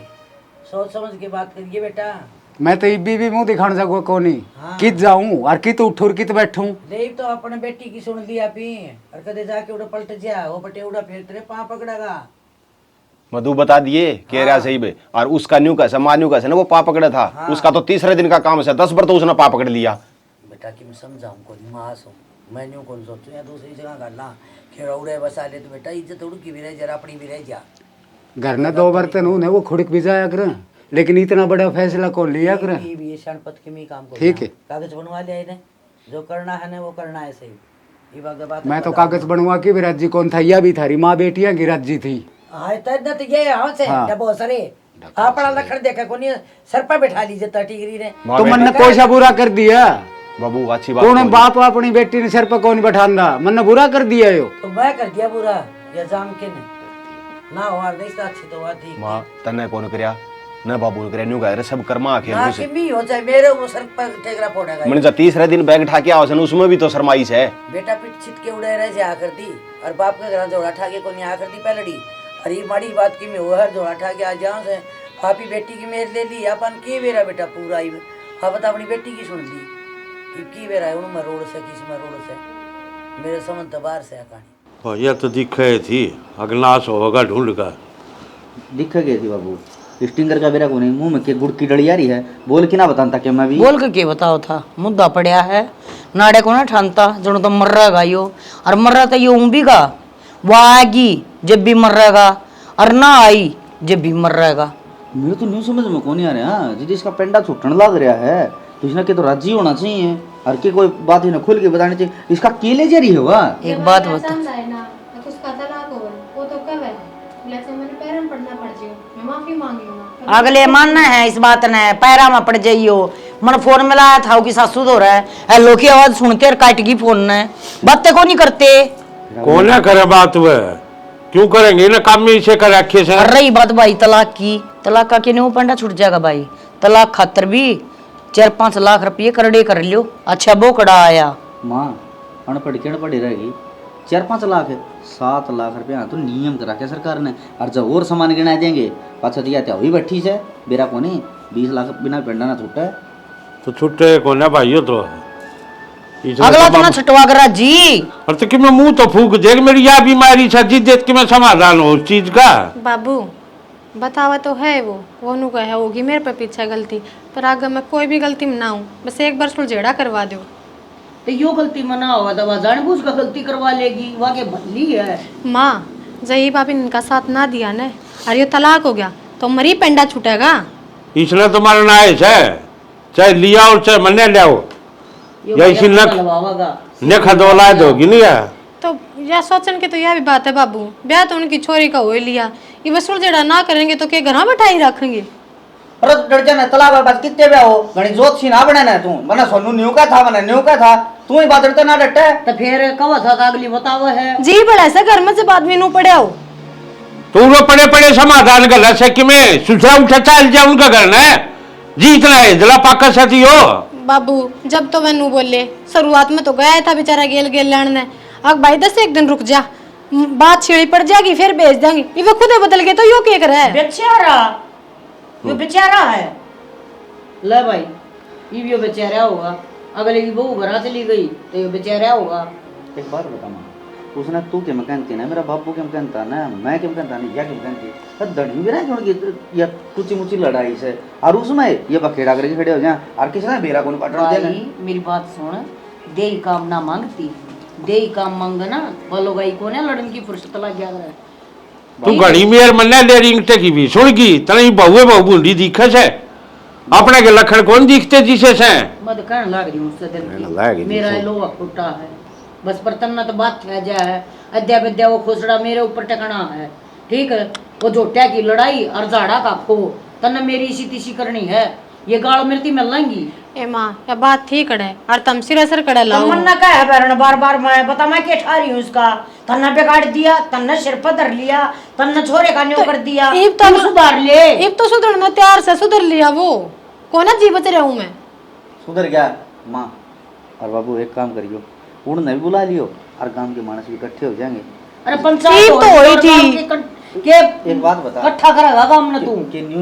सोच समझ के बात करिए बेटा। मैं तो इब्बी भी मुंह दिखाने जाऊंगा कोनी। हाँ। कित जाऊं और कित उठूं और कित बैठूं। देव तो अपने बेटी की सुन लिया पी और कदे जाके उड़ा पलट जा वो पटे उड़ा फिर तेरे पाँव पकड़ेगा। मधु बता दिए कह रहा सही बे। और उसका न्यू कैसे मान्यू कैसे ना वो पा पकड़ा था। हाँ। उसका तो तीसरे दिन का काम है 10 बार तो उसने पा पकड़ लिया। बेटा कि मैं समझाऊं को मास हूँ मैं न्यू कौन सोचूं या दूसरी जगह करना खेड़ा उड़े बसा ले तो बेटा इज्जत उड़की भी रह जरा अपनी भी रह जा। घर में 2 बर्तन हूं वो खुड़क भी जाया कर, लेकिन इतना बड़ा फैसला कौन लिया कर। ये शरणपत के मी काम को ठीक है। कागज बनवा लिया इन्हें जो करना है ना वो करना है सही। ये बात मैं तो कागज बनवा के भी राज्जी कौन था, या भी थारी माँ बेटियां की राज्जी थी। हाँ तब तो ये हाँ से हाँ। बहुत सारे अपना लखड़ देखा कोनी सर पर बैठा लीजिए टिगरी ने तो मन कोई सा बुरा कर दिया बाबू अच्छी बात कौन बोली। बाप अपनी बेटी ने सर पर कौन बैठाना, मन बुरा कर दिया यो। तो मैं कर दिया बुरा या जाम के ने ना हुआ नहीं तो अच्छी तो बात थी माँ तन्ने कौन करया न बाबू ने करया न्यू कह रहे सब कर्मा आखे ना कि भी हो जाए मेरे वो सर पर टेकरा फोड़ेगा। मैंने जब तीसरे दिन बैग उठा के आवसन उसमें भी तो शर्माइश है। बेटा पिट छिट के उड़े रहे जा कर दी और बाप के घर जोड़ा ठा के कोनी आ कर दी पहलड़ी और ये माड़ी बात की मैं वो हर जोड़ा ठा के आ जाऊं से आप ही बेटी की मेर ले ली अपन की बेरा बेटा पूरा ही अब बता अपनी बेटी की सुन ली की बेरा है उन मरोड़ से किस मरोड़ से मेरे समझ तो बाहर से कहानी। यह तो दिखे थी अगनाश होगा ढूंढ का दिख गई थी बाबू स्टिंगर का बेरा को नहीं मुंह में के गुड़ की डली आ रही है बोल के ना बताता कि मैं भी बोल के बताओ था मुद्दा पड़या है नाड़े को ना ठानता जो तो मर रहेगा यो और मर रहा था ये ऊँबी का वो आएगी जब भी मर रहेगा और ना आई जब भी मर रहेगा। मेरे तो न्यू समझ में कौन नहीं आ रहा है जी इसका पेंडा छुटने लग रहा है तो इसने के तो राजी होना चाहिए और के कोई बात ही ना खुल के बतानी चाहिए इसका केले जरी है वाह। एक बात बता उसका तलाक हो वो तो कब है मैंने पैरों में पड़ना पड़ जियो मैं माफी मांगी हूं। अगले मानना है इस बात ने पैरा में पड़ जाइयो मन फोन में लाया था कि सासू तो रहा है हेलो की आवाज सुनते और काट गई फोन ने बातें को नहीं करते कौन है करे बात वह क्यों करेंगे ना काम में इसे कर रखे से। और रही बात भाई तलाक की तलाक का के नहीं पंडा छूट जाएगा भाई तलाक खातर भी 4-5 लाख रुपये करड़े कर लियो। अच्छा बोकड़ा आया माँ अनपढ़ के अनपढ़ी रहेगी 4-5 लाख है 7 लाख रुपया तो नियम करा के सरकार ने और जब और सामान गिना देंगे पाछा दिया त्या वही बैठी से बेरा को नहीं 20 लाख बिना पेंडा ना छूटा है तो छुट्टे को ना भाइयों तो अगला तो ना छटवा करा जी और तो कि मैं मुंह तो फूक देख मेरी यह बीमारी छजी देख के मैं समाधान हो उस चीज का। बाबू बतावा तो है वो नु कहे होगी मेरे पे पीछे गलती पर आगे मैं कोई भी गलती में ना हूँ बस एक बार सुलझेड़ा करवा दो। तो यो गलती मना होगा दवा जानबूझ का गलती करवा लेगी वहाँ के भली है माँ जही भाभी ने इनका साथ ना दिया न और ये तलाक हो गया तो मरी पेंडा छूटेगा। इसने तो मरना है चाहे लिया और चाहे मरने लियाओ या इसी नख दौला दोगी नहीं है तो यह सोचन के तो यह भी बात है बाबू ब्याह तो उनकी छोरी का हो ही लिया ये वसूल जेड़ा ना करेंगे तो क्या घर बैठा ही रखेंगे। अरे डर जाना तलाक के बाद कितने ब्याह हो घनी जोत सी ना बनाना तू मना सोनू न्यू का था मना न्यू का था तू ही बात डरता ना डटे तो फिर कब था अगली बताओ है जी बड़ा ऐसा घर में जब आदमी नू पड़े हो तू लोग पड़े पड़े समाधान कर से कि मैं सुझा उठा चल जा उनका घर ना जी इतना है जला पाका साथी हो। बाबू जब तो वह नू बोले शुरुआत में तो गया था बेचारा गेल गेल लड़ने अब भाई 10 एक दिन रुक जा बात छिड़ी पड़ जाएगी फिर भेज देंगे ये वो खुद बदल के तो यो क्या कर रहा है बेचारा यो बेचारा है ले भाई ये भी यो बेचारा होगा अगले की बहू घरा चली गई तो ये बेचारा होगा। एक बात बता माँ उसने तू क्या कहती ना मेरा बापू क्या कहता ना मैं क्या कहता नहीं या क्या कहती दड़ी भी रहा या कुछ मुची लड़ाई से और उसमें ये बखेड़ा करके खड़े हो जाए और किसी ने बेरा को पटना देना। मेरी बात सुन दे काम ना मांगती दे काम मांगना बोलो गई को ना लड़न की फुर्सत लग गया है तू घड़ी मेर मन्ने ले रिंगटे की भी सुन गई तने बहुए बहु बूंदी दिखे से अपने के लखन कौन दिखते जिसे से मत कहने लग रही उससे दिन की मेरा लोहा फूटा है बस बर्तन ना तो बात कह जा है अद्या विद्या वो खुसड़ा मेरे ऊपर टकना है ठीक है वो जोटिया की लड़ाई और झाड़ा का खो तन मेरी इसी तीसी करनी है ये गाल मिलती मिल लेंगी। ए माँ या बात ठीक कड़े और तुम सिर असर कड़े लाओ तमन्ना का है बैरन बार बार मैं बता मैं क्या ठा रही हूँ उसका। तन्ना बिगाड़ दिया, तन्ना सिर पर धर लिया, तन्ना छोरे का न्यो कर दिया। इब तू तो सुधार ले। इब तो सुधरना तैयार से सुधर लिया वो कोना जी बच रहा हूँ मैं। सुधर गया माँ। और बाबू एक काम करियो, उन्हें भी बुला लियो और गांव के मानस भी इकट्ठे हो जाएंगे। अरे पंचायत ठीक तो हुई थी। के एक बात बता, इकट्ठा करेगा काम ना तू। कि न्यू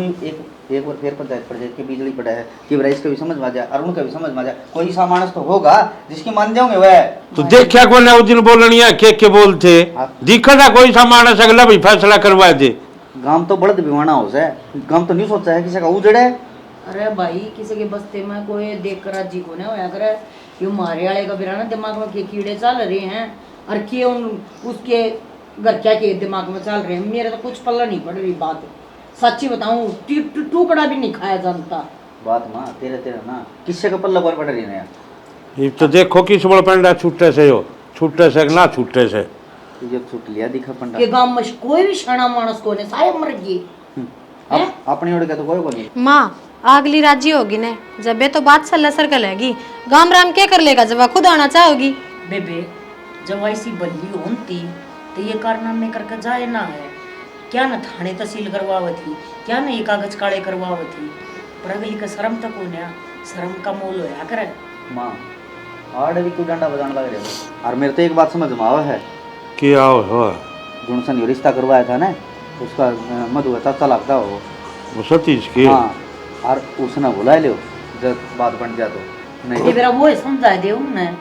एक बार फिर पंचायत पड़ जाए कि बिजली पड़ा है कि राइस का भी समझ में आ जाए, अरुण का भी समझ में आ जाए, कोई सा मानस तो होगा जिसकी मान जाओगे वह। तो देखा कौन है उस दिन बोलनी है के बोलते दिखा था कोई सा मानस अगला भी फैसला करवा दे। गांव तो बड़द भिवाना हो से, गांव तो नहीं सोचता है किसी का उजड़े। अरे भाई किसी के बस्ते में कोई देख कर राजी को ना होया करे। ये मारे वाले का बिराना दिमाग में के कीड़े चल रहे हैं और के उसके घर क्या के दिमाग में चल रहे हैं। मेरा तो कुछ पल्ला नहीं पड़ रही बात, सच्ची बताऊं टुकड़ा भी नहीं खाया जानता। बात माँ तेरे तेरे ना किससे का पल्ला पड़ रही है। ये तो देखो किस बड़ पंडा छुट्टे से हो, छुट्टे से ना छुट्टे से जब छूट लिया दिखा पंडा ये गांव में कोई भी शाना मानस को नहीं सारे मर गए। अपनी ओर का तो कोई को नहीं। माँ आगली राजी होगी ने जब ये तो बात सल्लसर करेगी गाम राम क्या कर लेगा जब वह खुद आना चाहोगी। बेबे जब ऐसी बदली होती तो ये कारनामे करके जाए ना है क्या न थाने तहसील करवावत थी, क्या न ये कागज काले करवावत थी। पर अगली का शर्म तक हो ना, शर्म का मोल होया करे। माँ आड़ भी क्यों डंडा बजाने लग रहे हो। और मेरे तो एक बात समझ में आवा है कि आओ हो गुणसन रिश्ता करवाया था ना उसका मधु चाचा लगता हो वो सतीश के। हाँ और उसने बुला लियो जब बात बन जाए तो नहीं ये मेरा वो समझा दे उन्हें।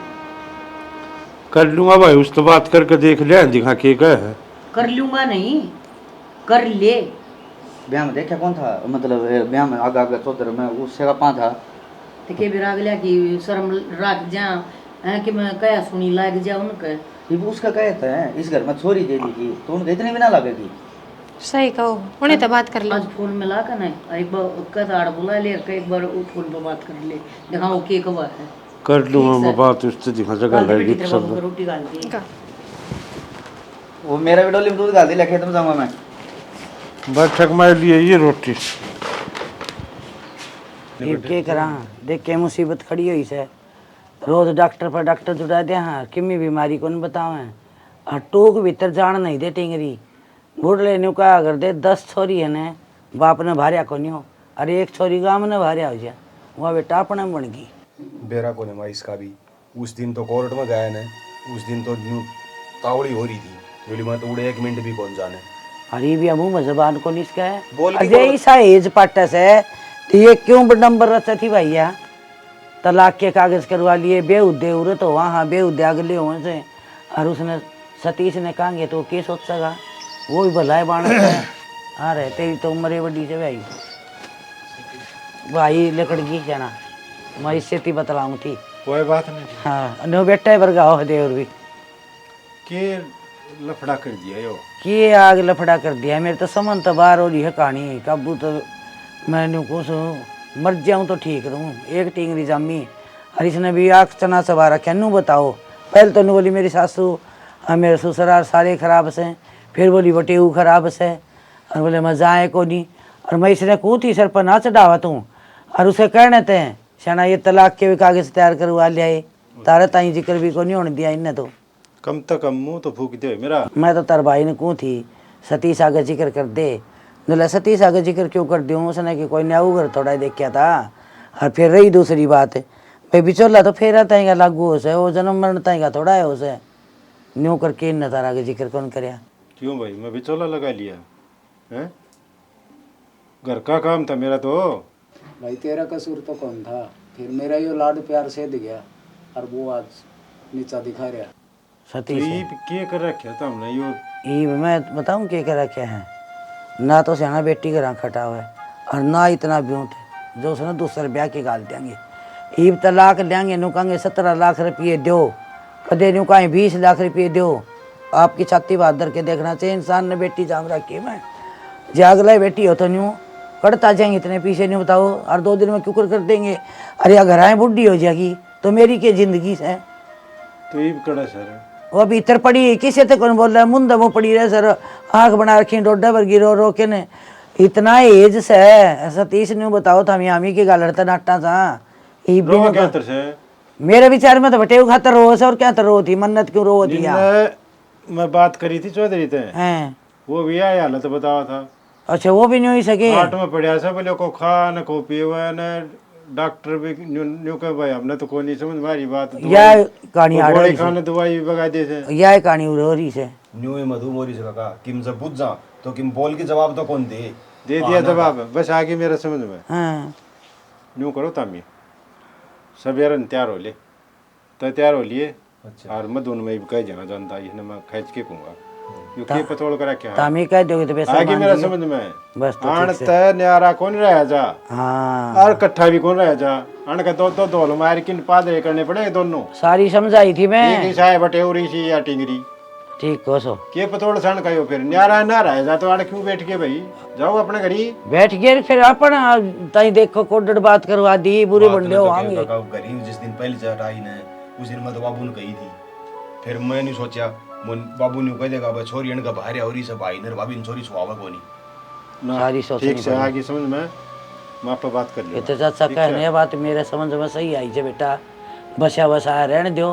कर लूंगा भाई उस तो बात करके देख ले दिखा के गए है। कर लूंगा नहीं कर ले। ब्याह में देखा कौन था मतलब ब्याह में आगा आगा चौधर में उससे का पाँ था तो के भी राग लिया कि शर्म राख जा है कि मैं कया सुनी लाग जा उनके। ये भी उसका कहता है इस घर में छोरी दे दी थी तो उनके इतनी भी ना लगेगी। सही कहो उन्हें तो बात कर लो। आज फोन में ला कर ना एक बार कथाड़ बुला ले एक बार फोन पर बात कर ले देखा वो के कब है। कर लूंगा मैं बात उससे दिखा जगह लगी सब। रोटी डाल दी वो मेरा भी डोली में दूध डाल दिया खेत में जाऊंगा मैं। बैठक में लिए ये रोटी के करा देख के मुसीबत खड़ी हुई से रोज डॉक्टर पर डॉक्टर जुड़ा दे। हाँ किमी बीमारी को बतावे और टोक भीतर जान नहीं दे टिंगरी बुढ़ले ने कहा कर दे 10 छोरी है ने बाप ने भारिया को नहीं हो अरे एक छोरी गाँव ने भारिया हो जा वहाँ बेटा अपने बन गई। बेरा को नहीं इसका भी उस दिन तो कोर्ट में गया ना उस दिन तो न्यू तावड़ी हो रही थी बोली मैं तो उड़े 1 मिनट भी कौन जाने। अरे भी अबू मजबान को नहीं इसका है बोल की अजय ऐसा एज पाटस है तो ये क्यों नंबर रचा थी भैया। तलाक के कागज करवा लिए बेहुदे उरत हो वहाँ बेहुदे अगले हो से और उसने सतीश ने कहेंगे तो क्या सोच सका वो भी भला है बाण हाँ रहे तेरी तो उम्र बड़ी से भाई भाई लकड़ गई जाना मैं इससे थी बतलाऊँ थी कोई बात नहीं हाँ नो बेटा है बरगा हो देवर भी के लफड़ा कर दिया यो कि आग लफड़ा कर दिया मेरे तो समन तो बाहर हो रही है कहानी काबू तो मैंने कुछ मर जाऊँ तो ठीक रहूँ एक टिंगरी जामी और इसने भी आग चना सवा रखा नू बताओ पहले तो नू बोली मेरी सासू और मेरे ससुराल सारे खराब से फिर बोली बटेऊ खराब से और बोले मजा आए को नहीं और मैं इसने कूद थी सर पर ना चढ़ावा तू और उसे कहने थे शाना ये तलाक के भी कागज तैयार करवा लिया तारा ताई जिक्र भी को नहीं होने दिया इन्हें तो कम तक कम मुँह तो फूक दे मेरा। मैं तो तार भाई ने कूँ थी सतीश आगे जिक्र कर दे बोला सतीश आगे जिक्र क्यों कर दूँ उसने कि कोई न्याऊ घर थोड़ा देखा था और फिर रही दूसरी बात भाई बिचौला तो फेरा ताएगा लागू हो से वो जन्म मरण ताएगा थोड़ा है उसे न्यू करके इन तार आगे जिक्र कौन करया। क्यों भाई मैं बिचौला लगा लिया है घर का काम था मेरा तो। भाई तेरा कसूर तो कौन था फिर मेरा यो लाड प्यार से दिख गया और वो आज नीचा दिखा रहा सतीश के कर रखा था हमने यो ये मैं बताऊँ क्या करा क्या है ना तो सियाना बेटी के रंग खटा हुआ है और ना इतना ब्यूट है जो उसने दूसरे ब्याह की गाल देंगे ईब तलाक लेंगे नु कहेंगे 17 लाख रुपये दो कदे नु कहें 20 लाख रुपये दो। आपकी छाती बात धर के देखना चाहिए इंसान ने बेटी जाम रखी मैं जो अगला बेटी हो तो न्यू कड़ता जाएंगे इतने पीछे नहीं बताओ और 2 दिन में क्यों कर देंगे। अरे अगर आए बुढ़ी हो जाएगी तो मेरी क्या जिंदगी है। तो ये कड़ा सर वो अभी इतर पड़ी किसी तक कौन बोल रहा है मुंदा मुँह पड़ी रहे सर आँख बना रखी डोडा वर्गी रो रो के ने इतना एज से सतीश ने बताओ था हामी की गाल लड़ता नाटा था ई भी रोवा न- क्या से मेरे विचार में तो बटे खातर रो से और क्या तो रो थी मन्नत क्यों रो दिया जिनने मैं बात करी थी चौधरी से हैं वो भी आई हालत बतावा था। अच्छा वो भी नहीं हो सके आठ में पढ़िया सब बोले को खा न को पीवा न डॉक्टर भी न्यू कह भाई हमने तो कोई नहीं समझ मारी बात या कहानी आ गोली रही खाने दवाई भी बगा दे से या कहानी रो रही से न्यू मधु मोरी से काका किम से पूछ जा तो किम बोल के जवाब तो कौन दे दे दिया जवाब बस आगे मेरा समझ में हाँ न्यू करो तामी सब यार तैयार हो ले तो तैयार हो लिए और मैं दोनों में भी कह जाना जानता इसने मैं खींच के कहूँगा यू के पतोड़ करा क्या तामी कह दोगे तो पैसा आगे मान मेरा दिए। समझ में बस तो आन ठीक से। तय न्यारा कौन रह जा हाँ और कट्ठा भी कौन रह जा आन का दो दो धोल मार किन पादरे करने पड़े दोनों सारी समझाई थी मैं एक ही साय बटे उरी सी या टिंगरी ठीक हो सो के पतोड़ सन कहो फिर न्यारा ना रह जा तो आड़ क्यों बैठ के भाई जाओ अपने घरी बैठ गए फिर अपन ताई देखो कोडड़ बात करवा दी बुरे बंदे हो आएंगे गरीब जिस दिन पहले जा रही ने उस दिन मैं तो बाबू ने कही थी फिर मैं नहीं सोचा बाबू ने कह देगा छोरी का बाहर और सब भाई ने भाभी ने छोरी सुहावा को नहीं ना सारी सोचनी ठीक से पड़ी। आगे समझ में माँ पे बात कर ये लियो तो चाचा कहने बात मेरे समझ में सही आई है बेटा बसा बसाया रहने दो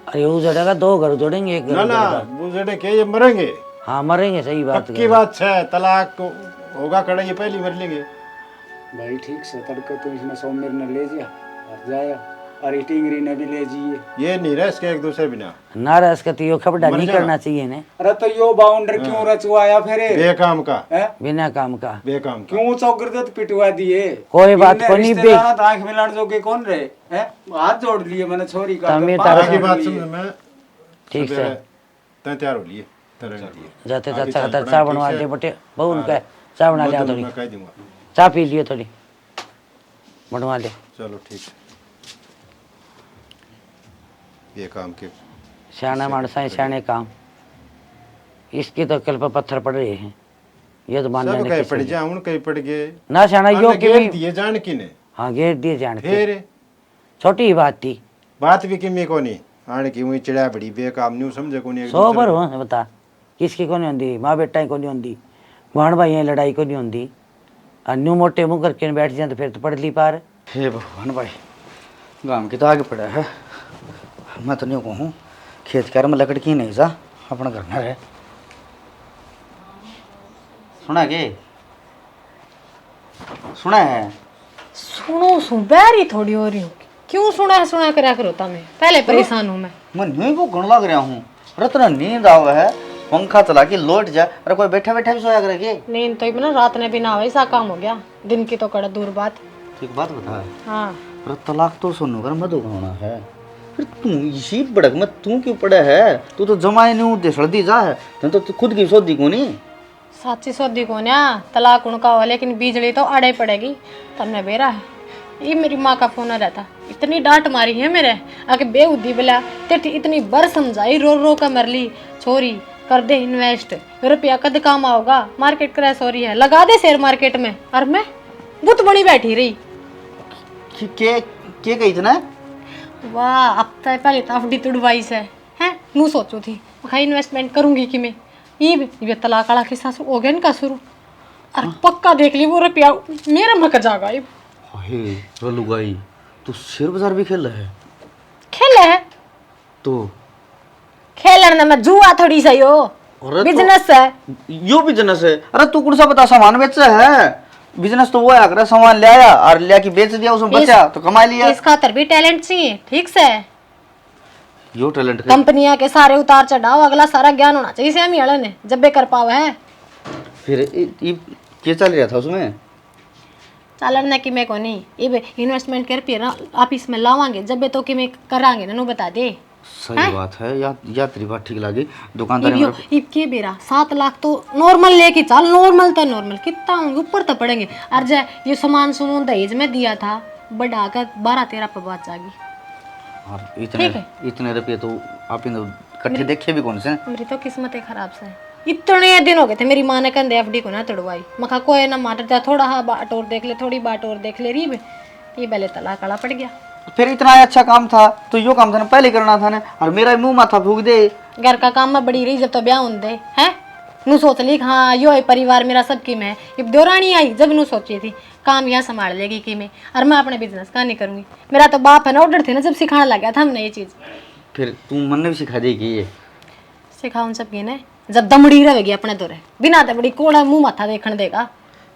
अरे वो जड़ेगा दो घर जोड़ेंगे एक घर ना ना जोड़ेगा। बुजड़े के ये मरेंगे हाँ मरेंगे सही बात पक्की बात है तलाक होगा कड़ा ये पहली मर लेंगे भाई ठीक से तड़के तो इसने सोमवार ने ले जिया और जाया और टिंगरी ने भी ले जिए ये नहीं रह इसके एक दूसरे बिना ना रस का तो यो खबड़ा मर नहीं जाएगा। करना चाहिए ने अरे तो यो बाउंडर क्यों रचवाया फिर बेकाम का हैं? बिना काम का बेकाम का क्यों चौकर दे तो पिटवा दिए कोई बात इनने को नहीं बे रिश्तेदार तो आंख मिलाने जोगे कौन रहे हैं हाथ जोड़ लिए मैंने छोरी का तमी तो तारा पाँव आगे जोड़ बात लिए। समझ में ठीक से तय तैयार हो लिए तरह लिए जाते आगे चाचा चल का पड़ा, चाय ठीक बनवा से। दे बटे बहु उनका चाय बना लिया मैं थोड़ी मैं कह दूंगा चाय पी लियो थोड़ी बनवा ले चलो ठीक है ये काम के सियाना मानसा है सियाने काम इसकी तो कल पर पत्थर पड़ रहे हैं ये तो मानने सब नहीं कहीं किसी पड़ ने। जा उन कहीं पड़ गए ना सियाना यो अन्य की घेर भी दिए जान की ने हाँ घेर दिए जान के फिर छोटी ही बात थी बात भी किमी को नहीं आने की वही चिड़ा बड़ी बेकाम न्यू समझे को नहीं एक सौ दूसरे बार को। हो बता किसकी को नहीं होंगी माँ बेटा को नहीं होंगी भाण भाई हैं लड़ाई को नहीं होंगी और न्यू मोटे मुँह करके बैठ जाए तो फिर तो पढ़ ली पार हे भगवान भाई गांव की तो आगे पड़ा है मैं तो नहीं कहूँ खेत कर में लकड़ की नहीं जा अपना घर में रहे सुना के सुना है सुनो सुबह थोड़ी हो रही हूँ क्यों सुना करा करो तमें पहले परेशान हूँ मैं मैं नहीं को गण लग रहा हूँ रत्ना नींद आवा है पंखा चला के लौट जा अरे कोई बैठा बैठा भी सोया करे नींद तो ना रात ने भी ना हुआ ऐसा काम हो गया दिन की तो कड़ा दूर बात ठीक बात बता हाँ अरे तलाक तो सुनो कर मधु होना है फिर तू इसी भड़क में तू क्यों पड़ा है तू तो जमाए नहीं दे सड़दी जा है तो तू खुद की सोदी को नहीं साची सौदी को ना तलाक उनका हो लेकिन बिजली तो अड़े पड़ेगी तमने बेरा है ये मेरी माँ का फोन रहता इतनी डांट मारी है मेरे आके बेउद्दी बोला तेरी इतनी बर समझाई रो रो कर मर ली छोरी कर दे इन्वेस्ट रुपया कद काम आओगा मार्केट क्रैश हो रही है लगा दे शेयर मार्केट में और मैं बुत बनी बैठी रही के कही थी ना वाह अब तो पहले तो अफडी तुड़वाई से हैं नू सोचू थी खाई इन्वेस्टमेंट करूंगी कि मैं ये तलाक वाला के साथ हो गया इनका शुरू और पक्का देख ली वो रुपया मेरा मक जाएगा ये हे रलुगाई तू शेयर बाजार भी खेल रहा है खेले है तो खेलने में जुआ थोड़ी सही हो अरे तो- बिजनेस है यो बिजनेस है अरे तू कौन सा बता सामान बेचा है बिजनेस तो वो है अगर सामान ले आया और ले आके बेच दिया उसमें बचा तो कमा लिया इस खातर भी टैलेंट चाहिए ठीक से यो टैलेंट है कंपनियां के सारे उतार चढ़ाव अगला सारा ज्ञान होना चाहिए सेम ही ने जब बे कर पावे है फिर ये क्या चल रहा था उसमें चालन कि मैं को नहीं ये इन्वेस्टमेंट कर फिर ऑफिस में लावांगे जब बे तो कि मैं करांगे ना बता दे सही बात है या तेरी बात ठीक लगी दुकानदार इब के बेरा 7 लाख तो नॉर्मल लेके चल नॉर्मल तो नॉर्मल कितना ऊपर तो पड़ेंगे और जे ये सामान सुमन दहेज में दिया था बढ़ा कर 12-13 पे बात जागी और ठीक है। इतने रुपये तो आप इकट्ठे देखे भी कौन से मेरी तो किस्मत खराब से इतने दिन हो गए थे मेरी माँ ने कंधे एफडी को ना तोड़वाई मखा कोई ना माटर थोड़ा हाँ बाट और देख ले थोड़ी बाट और देख ले रही ये पहले तलाक काला पड़ गया फिर इतना अच्छा काम था तो यो काम था ना पहले करना था ना और मेरा मुंह माथा फूक दे घर का काम में बड़ी रही जब तो ब्याह होते हैं नू सोच ली कि हाँ यो है परिवार मेरा सबकी मैं ये देवरानी आई जब नू सोची थी काम यहाँ संभाल लेगी कि मैं और मैं अपने बिजनेस का नहीं करूँगी। मेरा तो बाप है ना ऑर्डर थे ना जब सिखाने लग गया था हमने ये चीज़। फिर तू मन ने भी सिखा देगी ये? सिखाऊं सबकी ने जब दमड़ी रहेगी अपने दौरे बिना दमड़ी कोड़ा मुंह माथा देखने देगा।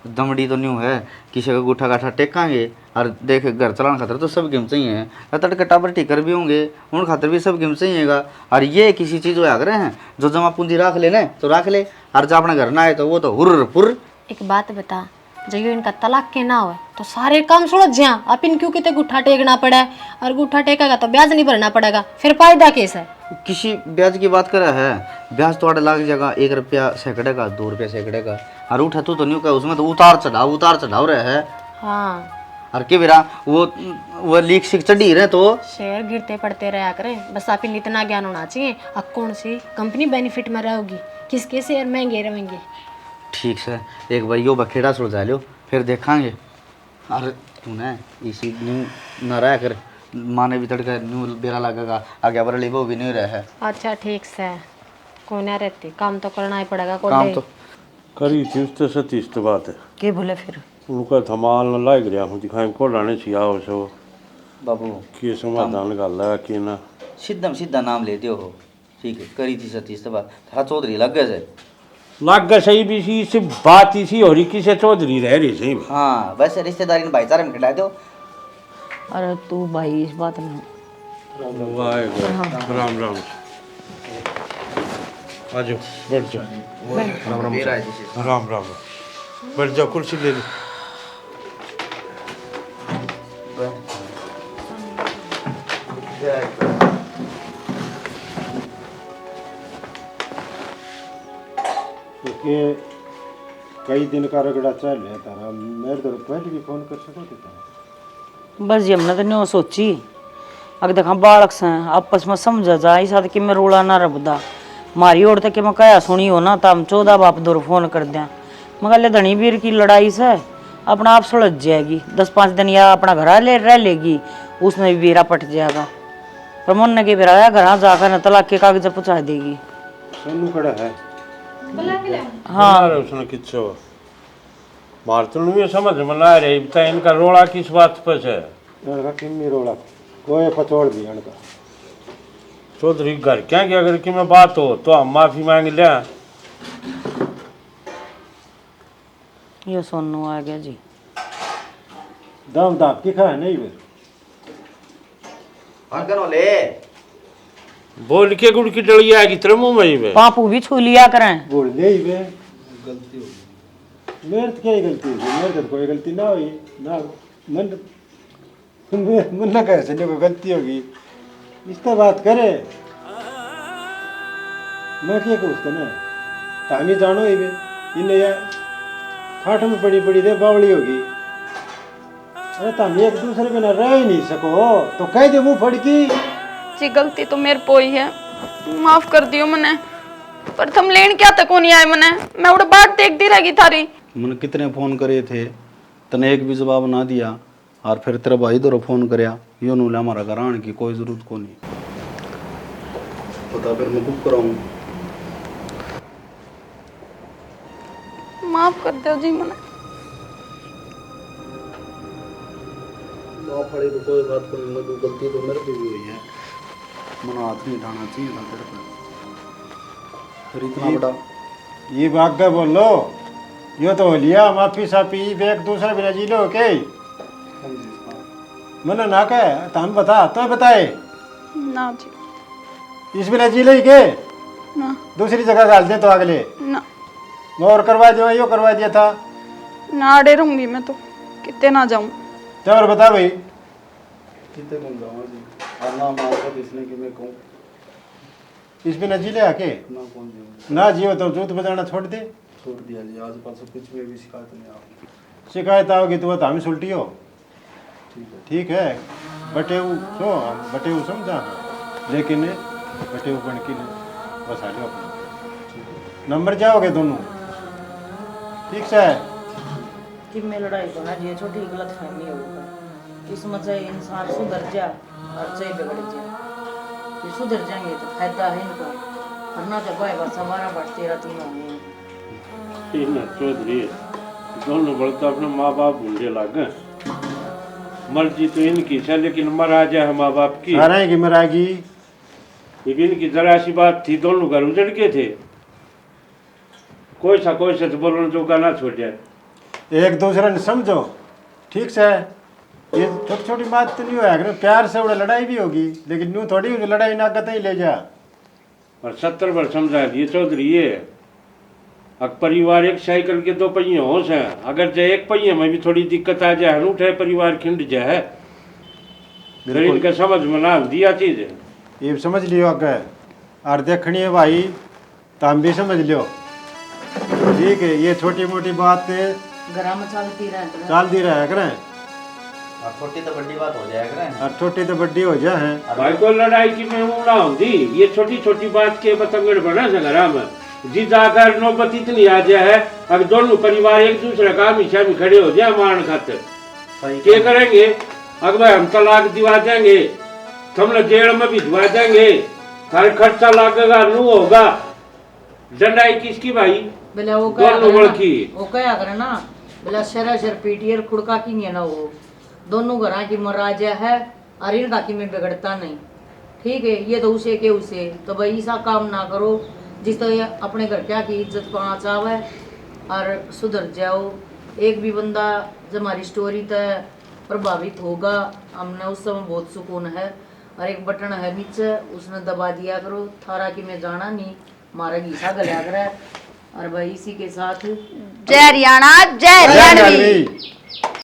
दमड़ी तो न्यू है, किसी का गुठा गाठा टेकांगे और देख घर चलाने खातर तो सब गेम चाहिए। तड़के टाबर टिकर भी होंगे उन खातर भी सब गेम चाहिएगा। और ये किसी चीज़ में आग रहे हैं जो जमा पूंजी रख ले तो रख ले, और जब अपने घर ना आए तो वो तो हुर्र पुर। एक बात बता, जब इनका तलाक के ना हो तो सारे काम सुलझ जा। आप इन क्यों कितने गुठा टेकना पड़ा है, और गुठा टेकेगा तो ब्याज नहीं भरना पड़ेगा, फिर फायदा कैसा है? किसी ब्याज की बात करा है? ब्याज तो लाग जाएगा 1 रुपया सैकड़े का, 2 रुपया सैकड़े का। और उठा तो नहीं का, उसमें तो उतार चढ़ाव रहे है। हाँ और के बेरा वो लीक सिक चढ़ी रहे तो शेयर गिरते पड़ते रहा करें। बस आप इन इतना ज्ञान होना चाहिए अब कौन सी कंपनी बेनिफिट में रहेगी, किसके शेयर महंगे रहेंगे। ठीक है, एक बार यो बखेड़ा सुलझा लो फिर देखांगे। अरे तू ना इसी न्यू न रहा कर, माने भी तड़का न्यू बेरा लगेगा आगे बरली वो भी नहीं रहा है। अच्छा ठीक से कोई ना रहती, काम तो करना ही पड़ेगा। काम तो करी थी उससे सतीश तो बात है के बोले फिर उनका धमाल न लाग रहा हूँ दिखाई को लाने चाहिए हो सो बाबू के समाधान गल है कि ना सीधा नाम लेते हो। ठीक है, करी थी सतीश तो बात थारा चौधरी लग गए से लग गए सही भी सी सिर्फ बात इसी हो रही किसे चौधरी रह रही सही। हाँ वैसे रिश्तेदारी ने भाईचारे में खिला दो। अरे तू भाई इस बात में राम राम आजो बैठ जाओ। राम राम बैठ जाओ, कुर्सी ले ली। कई दिन का रगड़ा चल रहा तारा, मेरे तो पहले भी फोन कर सको थे। बस हमने तो नहीं सोची अगर देखा बालक से आपस में समझा जाए साथ कि मैं रोला ना रबदा मारी ओर तक कि मैं कया सुनी हो ना तो हम 14 बाप दौर फोन कर दें मगर ले धनी वीर की लड़ाई से अपना आप सुलझ जाएगी। 10-5 दिन या अपना घर ले रह लेगी, उसमें भी बेरा पट जाएगा। पर मन के बेरा घर जाकर न तलाक के कागज पहुँचा देगी। सोनू खड़ा है हाँ उसने किच्छो मार तो नहीं समझ में ना रही बता इनका रोड़ा किस बात पर है। इनका किन्नी रोड़ा कोई पचोड़ भी इनका चौधरी घर क्या कि अगर कि मैं बात हो तो हम माफी मांग लिया। ये सोनू आ गया जी। दम दाप की खा नहीं फिर ले बोल के गुड़ की डलिया की तरह मुंह में ही पापू भी छू लिया करें। बोल ले ही वे गलती हो मेरे तो क्या गलती हुई, मेरे तो कोई गलती ना हुई ना मन ना कह चलिए कोई गलती होगी इस तरह बात करे मैं क्या कहूँ उसका ना तामी जानो ही वे इन्हें यार खाट में बड़ी दे बावली होगी। अरे तुम एक दूसरे बिना रह ही नहीं सको तो कह दे मुंह फड़की जी गलती तो मेरे पोई है, माफ कर दियो मने। पर तुम लेन क्या तक नहीं आए मने, मैं उड़े बात देख दी रहेगी थारी। मैंने कितने फ़ोन करे थे तने एक भी जवाब ना दिया, और फिर तेरा भाई तो फ़ोन करया यो नूला हमारा घर आने की कोई ज़रूरत को नहीं पता फिर मैं बुक कराऊँ। माफ कर दो जी मने। माफ वाली तो कोई बात को नहीं, गलती तो मेरे भी हुई है, मना हाथ नहीं उठाना चाहिए था तेरे पर। फिर इतना बड़ा ये भाग गए बोलो यो तो हो लिया माफी साफी एक दूसरे बिना जी लो के मन ना कहे तो हम बता तो बताए ना जी इस बिना जी ले के ना दूसरी जगह डाल दे तो अगले ना और करवा दिया यो करवा दिया था ना अड़े रहूंगी मैं तो कितने ना जाऊं। तो और बता भाई कितने कौन जाऊँगा जी, और ना मांगता इसने कि मैं कहूँ इस बिना जी ले आके ना कौन जी ना जियो तो जूत बजाना छोड़ दे। छोड़ दिया जी, आज पास कुछ में भी शिकायत नहीं आओगी। शिकायत आओगी तो हमें सुलटी हो ठीक है बटेऊ समझा लेकिन बटेऊ बन की बसा लो अपना नंबर जाओगे दोनों ठीक से कि मैं लड़ाई को ना जी छोटी गलत फहमी होगा किस्मत से इंसान सुधर जा और से बिगड़ जा, ये सुधर जाएंगे तो फायदा है इनका। अन्ना तो भाई बस हमारा बट तेरा तीनों में तीन चौधरी दोनों बड़े तो अपने माँ बाप भूले लग गए। मर्जी तो इनकी है लेकिन मरा जाए माँ बाप की सारे की मरागी। इनकी जरा सी बात थी, दोनों घर उजड़ के थे। कोई सा तो बोलने जो का ना छोड़ जाए। एक दूसरे ने समझो, ठीक से। ये छोटी छोटी बात तो नहीं होया करे, प्यार से उड़े लड़ाई भी होगी, लेकिन यूं थोड़ी होगी लड़ाई ना कतई ही ले जा। और 70 बार समझा दिए चौधरी ये परिवार एक साइकिल के दो पहिए हो से, अगर जो एक पहिए में भी थोड़ी दिक्कत आ जाए उठे परिवार खिंड जाए। फिर इनका समझ में ना दिया चीज है। ये समझ लियो अगर और देखनी है भाई तो हम भी समझ लियो, ठीक है। ये छोटी मोटी बात घर में चलती रहे करें और छोटी तो बड़ी बात हो जाएगा ना। और छोटी तो बड़ी हो जाए। भाई को लड़ाई की में ना होती, ये छोटी छोटी बात के बतंगड़ बना सगरा में जी जाकर नौबत इतनी आ जाए है। अब दोनों परिवार एक दूसरे का हमेशा में खड़े हो जाए मान खाते क्या करेंगे। अगर हम तलाक दिवा देंगे, तुमने जेल में भी दिवा देंगे, थारे खर्चा लगेगा, नू होगा। डंडाई किसकी भाई? बोला वो दोनों की वो क्या करे ना, बोला शर पीटियर खुड़का की नहीं है ना, वो दोनों घर की मराजा है और इनका की में बिगड़ता नहीं, ठीक है। ये तो उसे के उसे तो भाई ऐसा काम ना करो जिस तो अपने घर क्या की इज्जत पाना चाहे और सुधर जाओ। एक भी बंदा जब हमारी स्टोरी तक प्रभावित होगा, हमने उस समय बहुत सुकून है। और एक बटन है नीचे, उसने दबा दिया करो, थारा की में जाना नहीं, हमारा घीसा गला कर। और भाई इसी के साथ जय हरियाणा जय हरियाणवी।